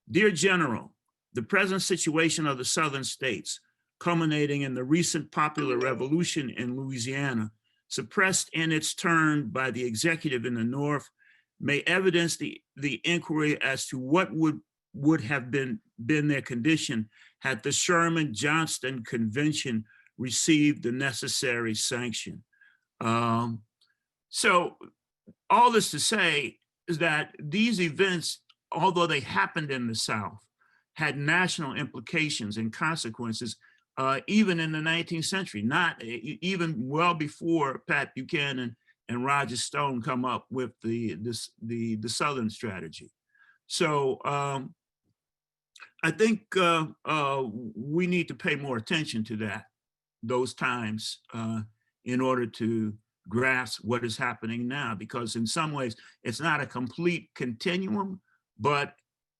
Dear General, the present situation of the southern states, culminating in the recent popular revolution in Louisiana, suppressed in its turn by the executive in the North, may evidence the inquiry as to what would have been their condition had the Sherman-Johnston Convention received the necessary sanction. So all this to say is that these events, although they happened in the South, had national implications and consequences, even in the 19th century, not even well before Pat Buchanan and Roger Stone come up with the Southern strategy. So I think we need to pay more attention to those times in order to grasp what is happening now, because in some ways it's not a complete continuum, but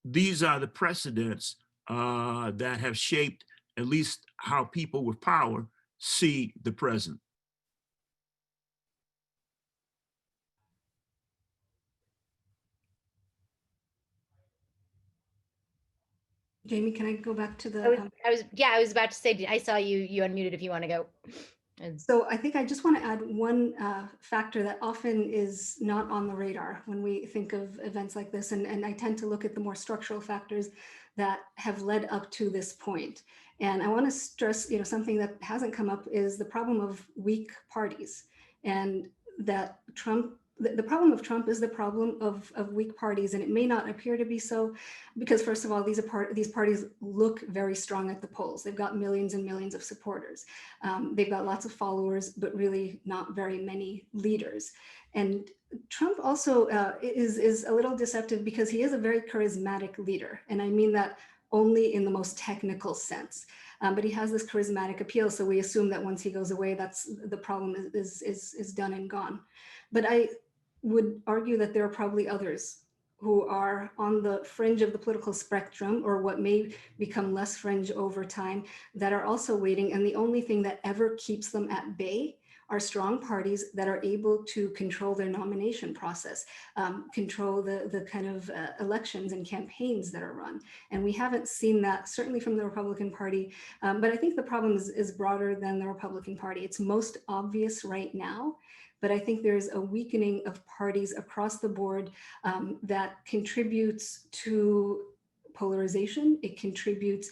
these are the precedents that have shaped at least how people with power see the present. Jamie, can I go back to the? I was about to say, I saw you unmuted if you want to go. So I think I just want to add one factor that often is not on the radar when we think of events like this. And I tend to look at the more structural factors that have led up to this point. And I want to stress, something that hasn't come up is the problem of weak parties, and that the problem of Trump is the problem of weak parties, and it may not appear to be so, because first of all, these parties look very strong at the polls. They've got millions and millions of supporters. They've got lots of followers, but really not very many leaders. And Trump also is a little deceptive because he is a very charismatic leader, and I mean that only in the most technical sense. But he has this charismatic appeal, so we assume that once he goes away, that's the problem is done and gone. But I would argue that there are probably others who are on the fringe of the political spectrum, or what may become less fringe over time, that are also waiting. And the only thing that ever keeps them at bay are strong parties that are able to control their nomination process, control the kind of elections and campaigns that are run. And we haven't seen that, certainly from the Republican Party. But I think the problem is broader than the Republican Party. It's most obvious right now. But I think there's a weakening of parties across the board that contributes to polarization. It contributes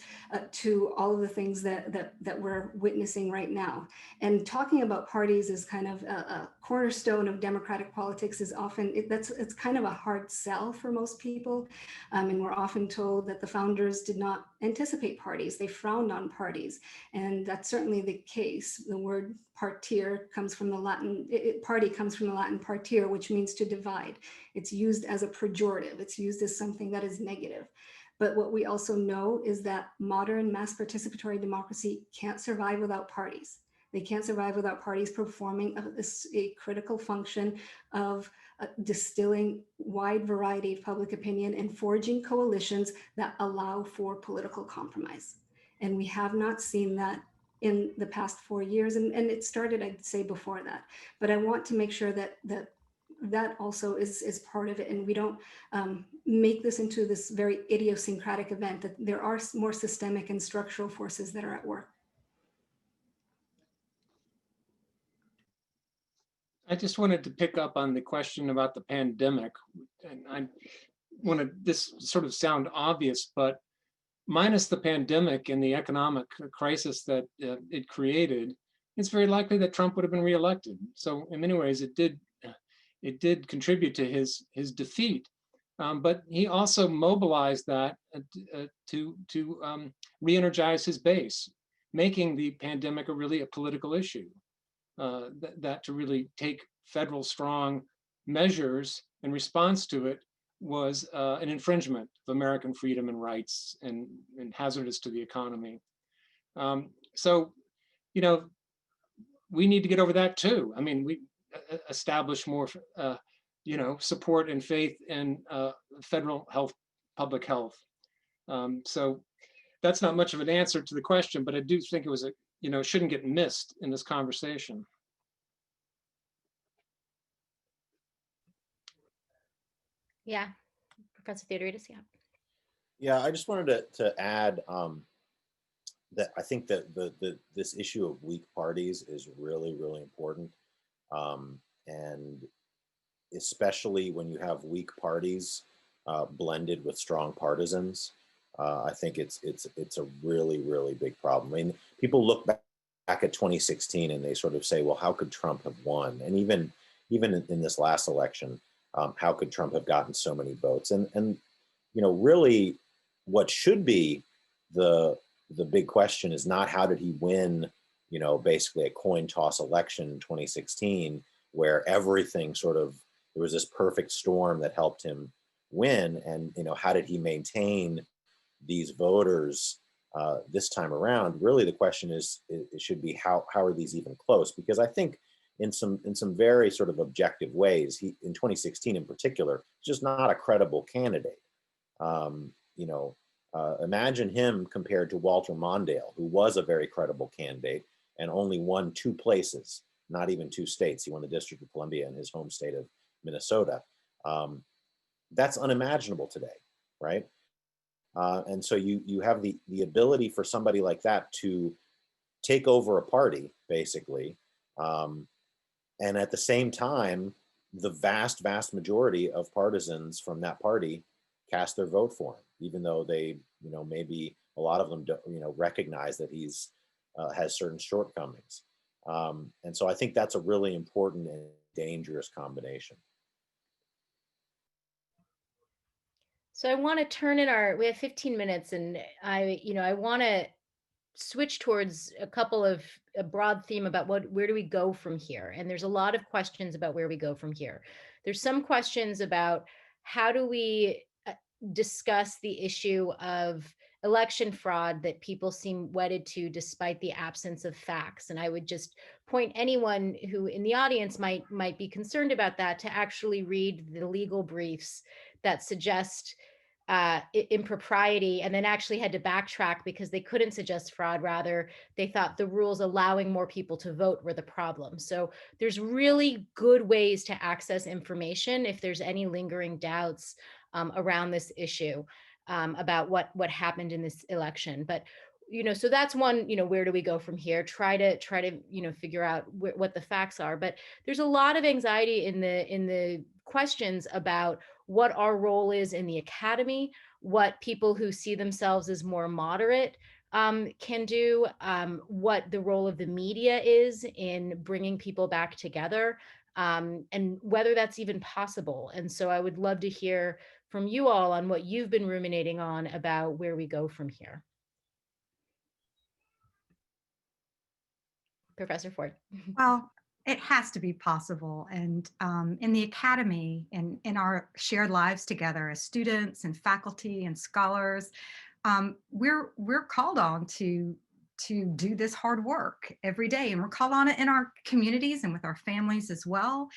to all of the things that we're witnessing right now. And talking about parties is kind of a cornerstone of democratic politics is often, it's kind of a hard sell for most people. And we're often told that the founders did not anticipate parties. They frowned on parties. And that's certainly the case. The word partir comes from the Latin, party comes from the Latin partir, which means to divide. It's used as a pejorative. It's used as something that is negative. But what we also know is that modern mass participatory democracy can't survive without parties. They can't survive without parties performing a critical function of distilling wide variety of public opinion and forging coalitions that allow for political compromise. And we have not seen that in the past 4 years. And it started, I'd say, before that. But I want to make sure that also is part of it, and we don't make this into this very idiosyncratic event, that there are more systemic and structural forces that are at work. I just wanted to pick up on the question about the pandemic, and I wanted this sort of sound obvious, but minus the pandemic and the economic crisis that it created, it's very likely that Trump would have been reelected. So in many ways, it did contribute to his defeat, but he also mobilized that to re-energize his base, making the pandemic a political issue. That to really take federal strong measures in response to it was an infringement of American freedom and rights, and hazardous to the economy. So, we need to get over that too. I mean, we establish more, support and faith in federal public health. So that's not much of an answer to the question, but I do think it was shouldn't get missed in this conversation. Yeah, Professor Theodoridis, yeah. Yeah, I just wanted to add that I think that this issue of weak parties is really, really important. And especially when you have weak parties blended with strong partisans, I think it's a really, really big problem. I mean, people look back at 2016 and they sort of say, well, how could Trump have won? And even in this last election, how could Trump have gotten so many votes? And really, what should be the the big question is not how did he win, basically a coin toss election in 2016, where everything sort of, there was this perfect storm that helped him win, and how did he maintain these voters this time around? Really, the question is, it should be how are these even close? Because I think in some very sort of objective ways, he in 2016 in particular, just not a credible candidate. Um, you know, Imagine him compared to Walter Mondale, who was a very credible candidate and only won 2 places, not even 2 states. He won the District of Columbia and his home state of Minnesota. Um, that's unimaginable today, right? And so you have the ability for somebody like that to take over a party, basically, um, and at the same time, the vast majority of partisans from that party cast their vote for him, even though they, maybe a lot of them, don't, recognize that he's has certain shortcomings. And so I think that's a really important and dangerous combination. So I want to turn in we have 15 minutes, and I want to switch towards a broad theme about where do we go from here? And there's a lot of questions about where we go from here. There's some questions about how do we discuss the issue of election fraud that people seem wedded to despite the absence of facts. And I would just point anyone who in the audience might be concerned about that to actually read the legal briefs that suggest impropriety, and then actually had to backtrack because they couldn't suggest fraud. Rather, they thought the rules allowing more people to vote were the problem. So there's really good ways to access information if there's any lingering doubts around this issue, about what happened in this election. But so that's one. Where do we go from here? Try to figure out what the facts are. But there's a lot of anxiety in the questions about what our role is in the academy, what people who see themselves as more moderate can do, what the role of the media is in bringing people back together, and whether that's even possible. And so I would love to hear from you all on what you've been ruminating on about where we go from here. Professor Ford. Well, it has to be possible. And in the academy and in our shared lives together as students and faculty and scholars, we're called on to do this hard work every day, and we're called on it in our communities and with our families as well.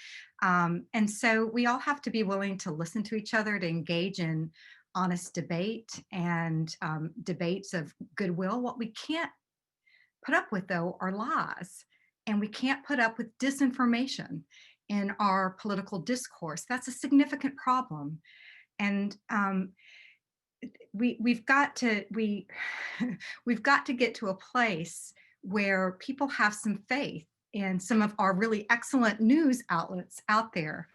And so we all have to be willing to listen to each other, to engage in honest debate and debates of goodwill. What we can't put up with, though, are lies, and we can't put up with disinformation in our political discourse. That's a significant problem. And we've got to we've got to get to a place where people have some faith in some of our really excellent news outlets out there,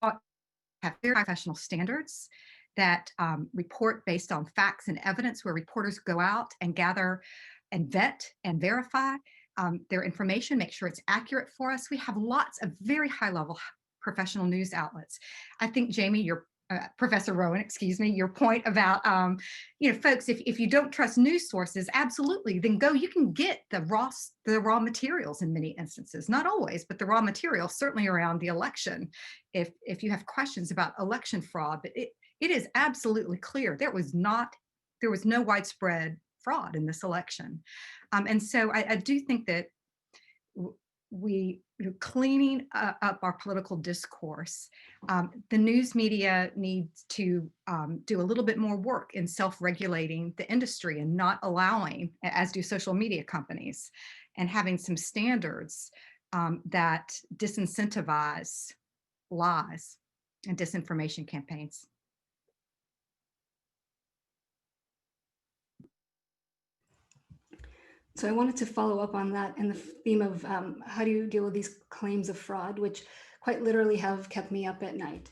have very professional standards that report based on facts and evidence, where reporters go out and gather and vet and verify their information, make sure it's accurate for us. We have lots of very high level professional news outlets. I think, Jamie, your Professor Rowan, excuse me, your point about, folks, if you don't trust news sources, absolutely, then you can get the raw materials in many instances, not always, but the raw materials, certainly around the election. If you have questions about election fraud, but it is absolutely clear there was no widespread fraud in this election. And so I do think that we cleaning up our political discourse. The news media needs to do a little bit more work in self-regulating the industry and not allowing, as do social media companies, and having some standards that disincentivize lies and disinformation campaigns. So I wanted to follow up on that and the theme of how do you deal with these claims of fraud, which quite literally have kept me up at night.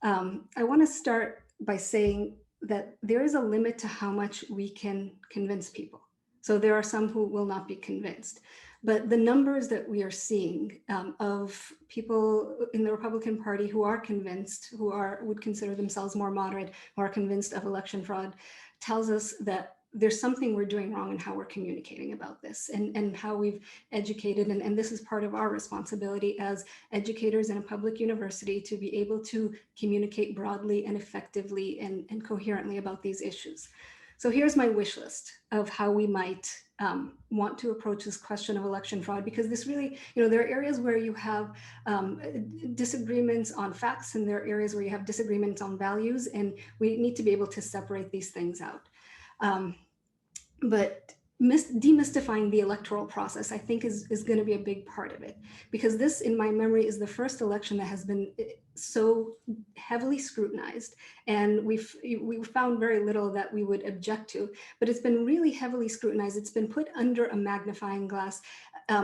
I want to start by saying that there is a limit to how much we can convince people. So there are some who will not be convinced. But the numbers that we are seeing of people in the Republican Party who are convinced, would consider themselves more moderate, who are convinced of election fraud, tells us that there's something we're doing wrong in how we're communicating about this and how we've educated. And this is part of our responsibility as educators in a public university to be able to communicate broadly and effectively and coherently about these issues. So here's my wish list of how we might want to approach this question of election fraud, because this really, there are areas where you have disagreements on facts, and there are areas where you have disagreements on values, and we need to be able to separate these things out. But demystifying the electoral process, I think, is going to be a big part of it, because this, in my memory, is the first election that has been so heavily scrutinized, and we've found very little that we would object to, but it's been really heavily scrutinized. It's been put under a magnifying glass,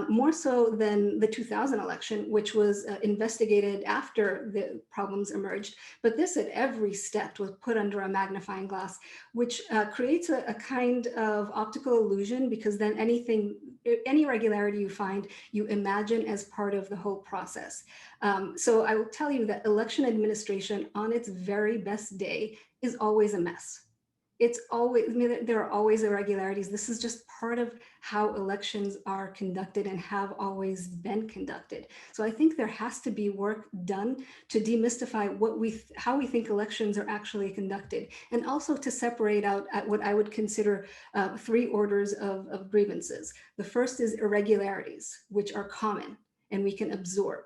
more so than the 2000 election, which was investigated after the problems emerged. But this, at every step, was put under a magnifying glass, which creates a kind of optical illusion, because then any irregularity you find, you imagine as part of the whole process. So I will tell you that election administration on its very best day is always a mess. It's always, there are always irregularities. This is just part of how elections are conducted and have always been conducted. So I think there has to be work done to demystify how we think elections are actually conducted, and also to separate out what I would consider 3 orders of grievances. The first is irregularities, which are common and we can absorb.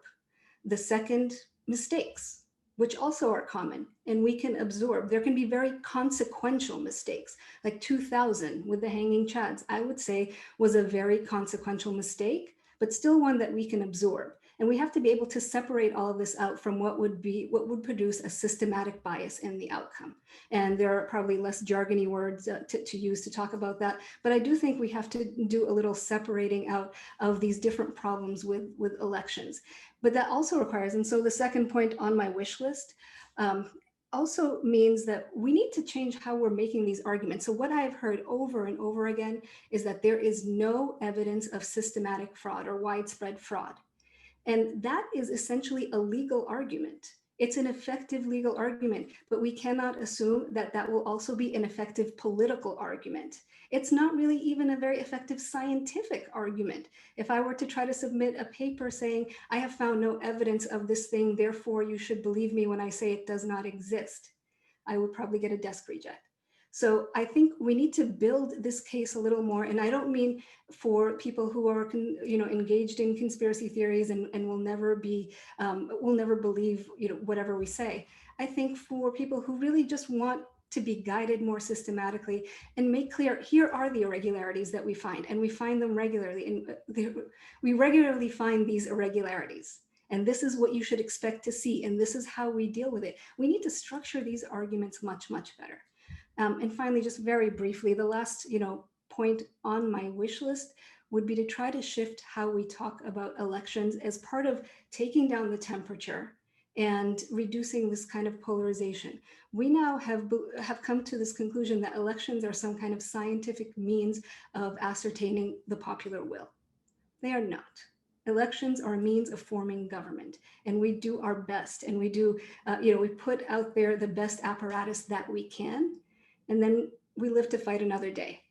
The second, mistakes, which also are common and we can absorb. There can be very consequential mistakes, like 2000 with the hanging chads, I would say was a very consequential mistake, but still one that we can absorb. And we have to be able to separate all of this out from what would produce a systematic bias in the outcome. And there are probably less jargony words to use to talk about that. But I do think we have to do a little separating out of these different problems with elections. But that also requires, and so the second point on my wish list also means that we need to change how we're making these arguments. So what I've heard over and over again is that there is no evidence of systematic fraud or widespread fraud. And that is essentially a legal argument. It's an effective legal argument, but we cannot assume that that will also be an effective political argument. It's not really even a very effective scientific argument. If I were to try to submit a paper saying, I have found no evidence of this thing, therefore you should believe me when I say it does not exist, I would probably get a desk reject. So I think we need to build this case a little more. And I don't mean for people who are engaged in conspiracy theories and will never believe whatever we say. I think for people who really just want to be guided more systematically and make clear, here are the irregularities that we find, and we find them regularly. And we regularly find these irregularities. And this is what you should expect to see. And this is how we deal with it. We need to structure these arguments much, much better. And finally, just very briefly, the last point on my wish list would be to try to shift how we talk about elections as part of taking down the temperature and reducing this kind of polarization. We now have come to this conclusion that elections are some kind of scientific means of ascertaining the popular will. They are not. Elections are a means of forming government, and we do our best, and we do, we put out there the best apparatus that we can, and then we live to fight another day.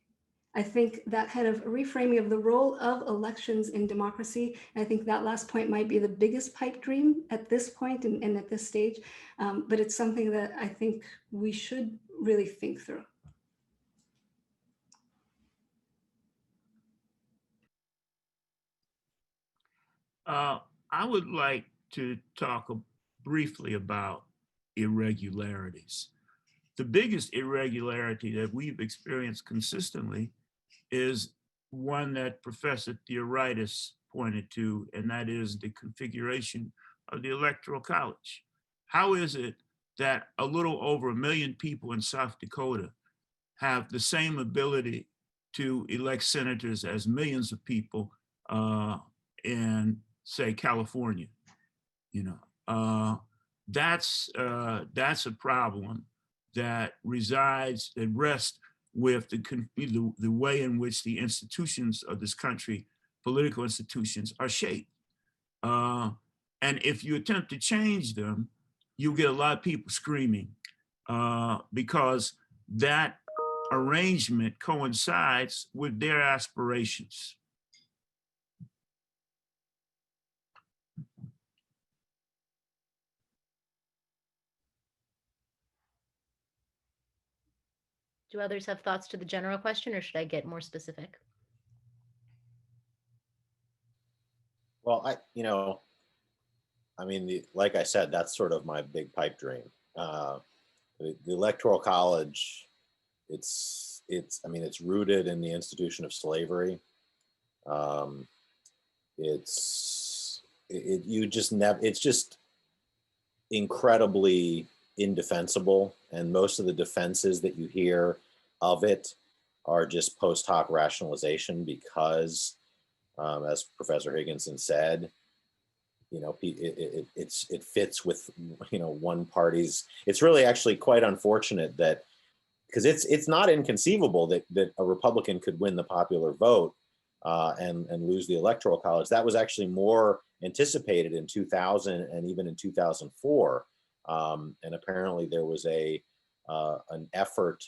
I think that kind of reframing of the role of elections in democracy, and I think that last point might be the biggest pipe dream at this point and at this stage, but it's something that I think we should really think through. I would like to talk briefly about irregularities. The biggest irregularity that we've experienced consistently is one that Professor Theoritis pointed to, and that is the configuration of the Electoral College. How is it that a little over 1 million people in South Dakota have the same ability to elect senators as millions of people in, say, California? You know, that's a problem that rests with the way in which the institutions of this country, political institutions, are shaped. And if you attempt to change them, you'll get a lot of people screaming because that arrangement coincides with their aspirations. Do others have thoughts to the general question, or should I get more specific? Well, I mean, like I said, that's sort of my big pipe dream. The Electoral College, I mean, it's rooted in the institution of slavery. It's just incredibly indefensible, and most of the defenses that you hear of it are just post hoc rationalization because, as Professor Higginson said, it fits with one party's. It's really actually quite unfortunate that, because it's not inconceivable that a Republican could win the popular vote and lose the Electoral College. That was actually more anticipated in 2000 and even in 2004. And apparently there was an effort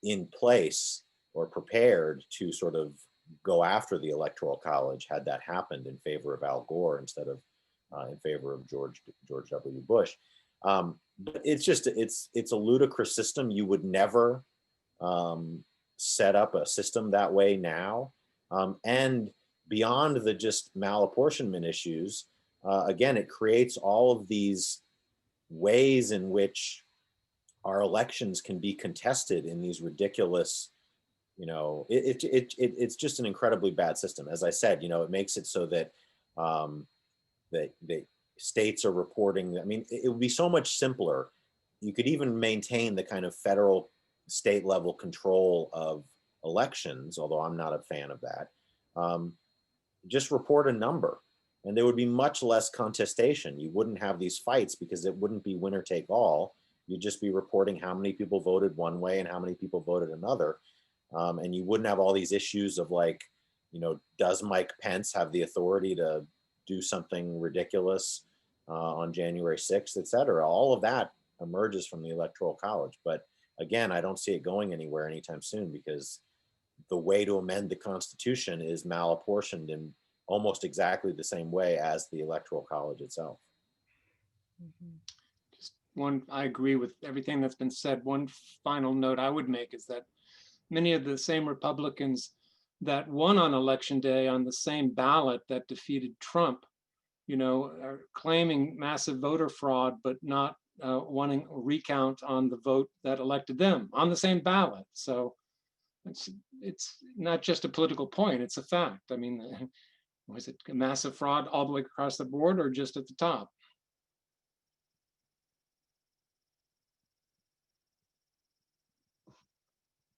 in place or prepared to sort of go after the Electoral College had that happened in favor of Al Gore instead of in favor of George W. Bush. But it's a ludicrous system. You would never set up a system that way now. And beyond the just malapportionment issues, again, it creates all of these ways in which our elections can be contested in these ridiculous, it's just an incredibly bad system. As I said, it makes it so that that states are reporting. I mean, it would be so much simpler. You could even maintain the kind of federal state level control of elections, although I'm not a fan of that. Just report a number and there would be much less contestation. You wouldn't have these fights because it wouldn't be winner take all. You'd just be reporting how many people voted one way and how many people voted another. And you wouldn't have all these issues of like, does Mike Pence have the authority to do something ridiculous on January 6th, et cetera. All of that emerges from the Electoral College. But again, I don't see it going anywhere anytime soon because the way to amend the Constitution is malapportioned in almost exactly the same way as the Electoral College itself. Just I agree with everything that's been said. One final note I would make is that many of the same Republicans that won on election day on the same ballot that defeated Trump, are claiming massive voter fraud, but not wanting a recount on the vote that elected them on the same ballot. So it's not just a political point, it's a fact. I mean, was it a massive fraud all the way across the board or just at the top?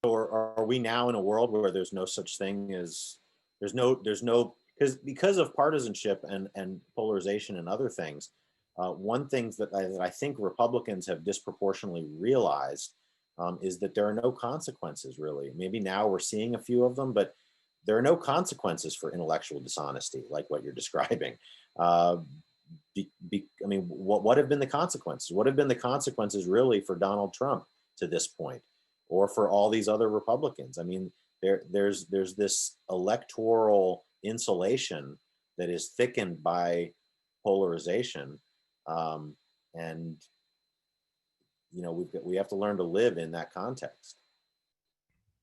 Or are we now in a world where there's no such thing as because of partisanship and polarization and other things, one thing that I think Republicans have disproportionately realized is that there are no consequences, really. Maybe now we're seeing a few of them, but there are no consequences for intellectual dishonesty, like what you're describing. I mean, what have been the consequences? What have been the consequences, really, for Donald Trump to this point, or for all these other Republicans? I mean, there's this electoral insulation that is thickened by polarization, and we have to learn to live in that context.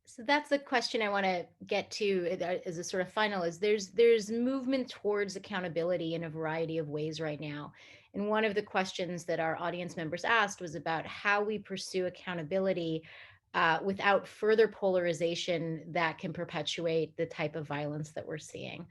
So that's the question I want to get to as a sort of final is there's movement towards accountability in a variety of ways right now. And one of the questions that our audience members asked was about how we pursue accountability without further polarization that can perpetuate the type of violence that we're seeing.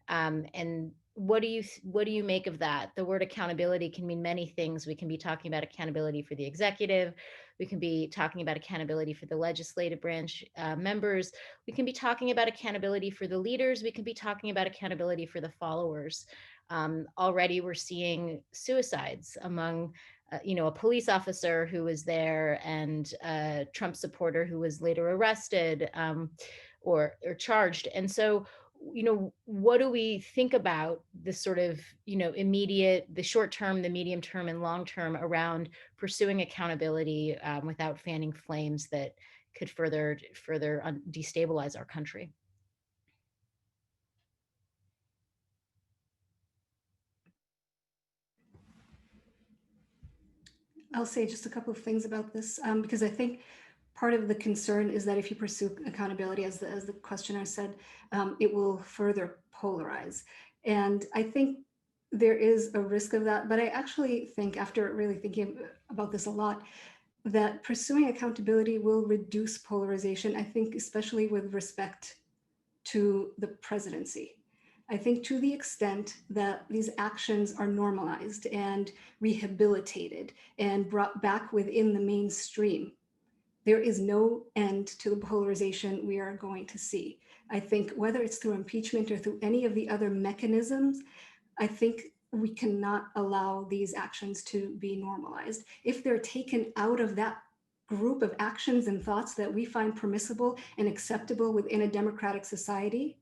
And what do you make of that? The word accountability can mean many things. We can be talking about accountability for the executive. We can be talking about accountability for the legislative branch members. We can be talking about accountability for the leaders. We can be talking about accountability for the followers. Already we're seeing suicides among a police officer who was there and a Trump supporter who was later arrested or charged. And so, what do we think about the sort of, immediate, the short term, the medium term, and long term around pursuing accountability without fanning flames that could further destabilize our country? I'll say just a couple of things about this because I think part of the concern is that if you pursue accountability, as the questioner said, it will further polarize. And I think there is a risk of that. But I actually think, after really thinking about this a lot, that pursuing accountability will reduce polarization, I think, especially with respect to the presidency. I think to the extent that these actions are normalized and rehabilitated and brought back within the mainstream, there is no end to the polarization we are going to see. I think whether it's through impeachment or through any of the other mechanisms, I think we cannot allow these actions to be normalized. If they're taken out of that group of actions and thoughts that we find permissible and acceptable within a democratic society,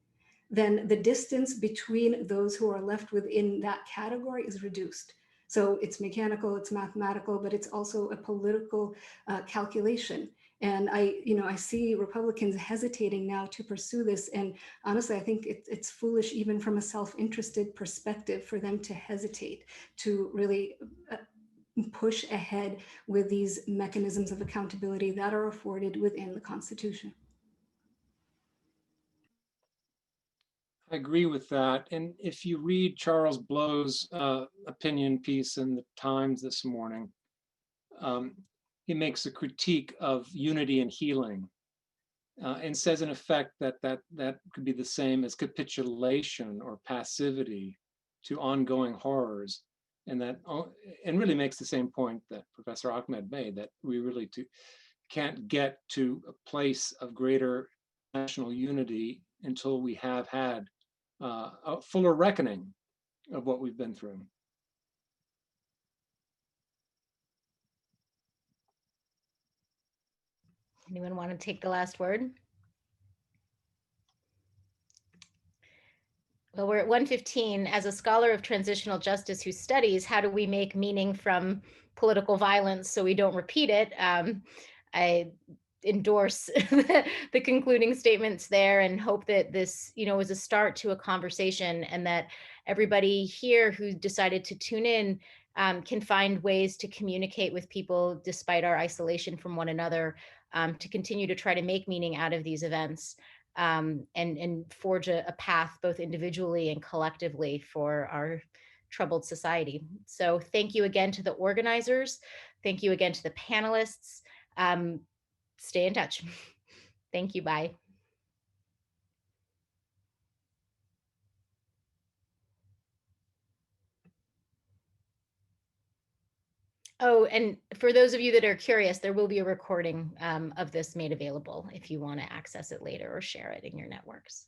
then the distance between those who are left within that category is reduced. So it's mechanical, it's mathematical, but it's also a political calculation. And I see Republicans hesitating now to pursue this. And honestly, I think it's foolish, even from a self-interested perspective, for them to hesitate to really push ahead with these mechanisms of accountability that are afforded within the Constitution. I agree with that. And if you read Charles Blow's opinion piece in the Times this morning, he makes a critique of unity and healing and says, in effect, that could be the same as capitulation or passivity to ongoing horrors. And really makes the same point that Professor Ahmed made, that we really can't get to a place of greater national unity until we have had a fuller reckoning of what we've been through. Anyone want to take the last word? Well, we're at 1:15. As a scholar of transitional justice who studies how do we make meaning from political violence so we don't repeat it, I endorse the concluding statements there and hope that this, is a start to a conversation, and that everybody here who decided to tune in can find ways to communicate with people despite our isolation from one another, to continue to try to make meaning out of these events, and forge a path both individually and collectively for our troubled society. So thank you again to the organizers. Thank you again to the panelists. Stay in touch. Thank you. Bye. Oh, and for those of you that are curious, there will be a recording of this made available if you want to access it later or share it in your networks.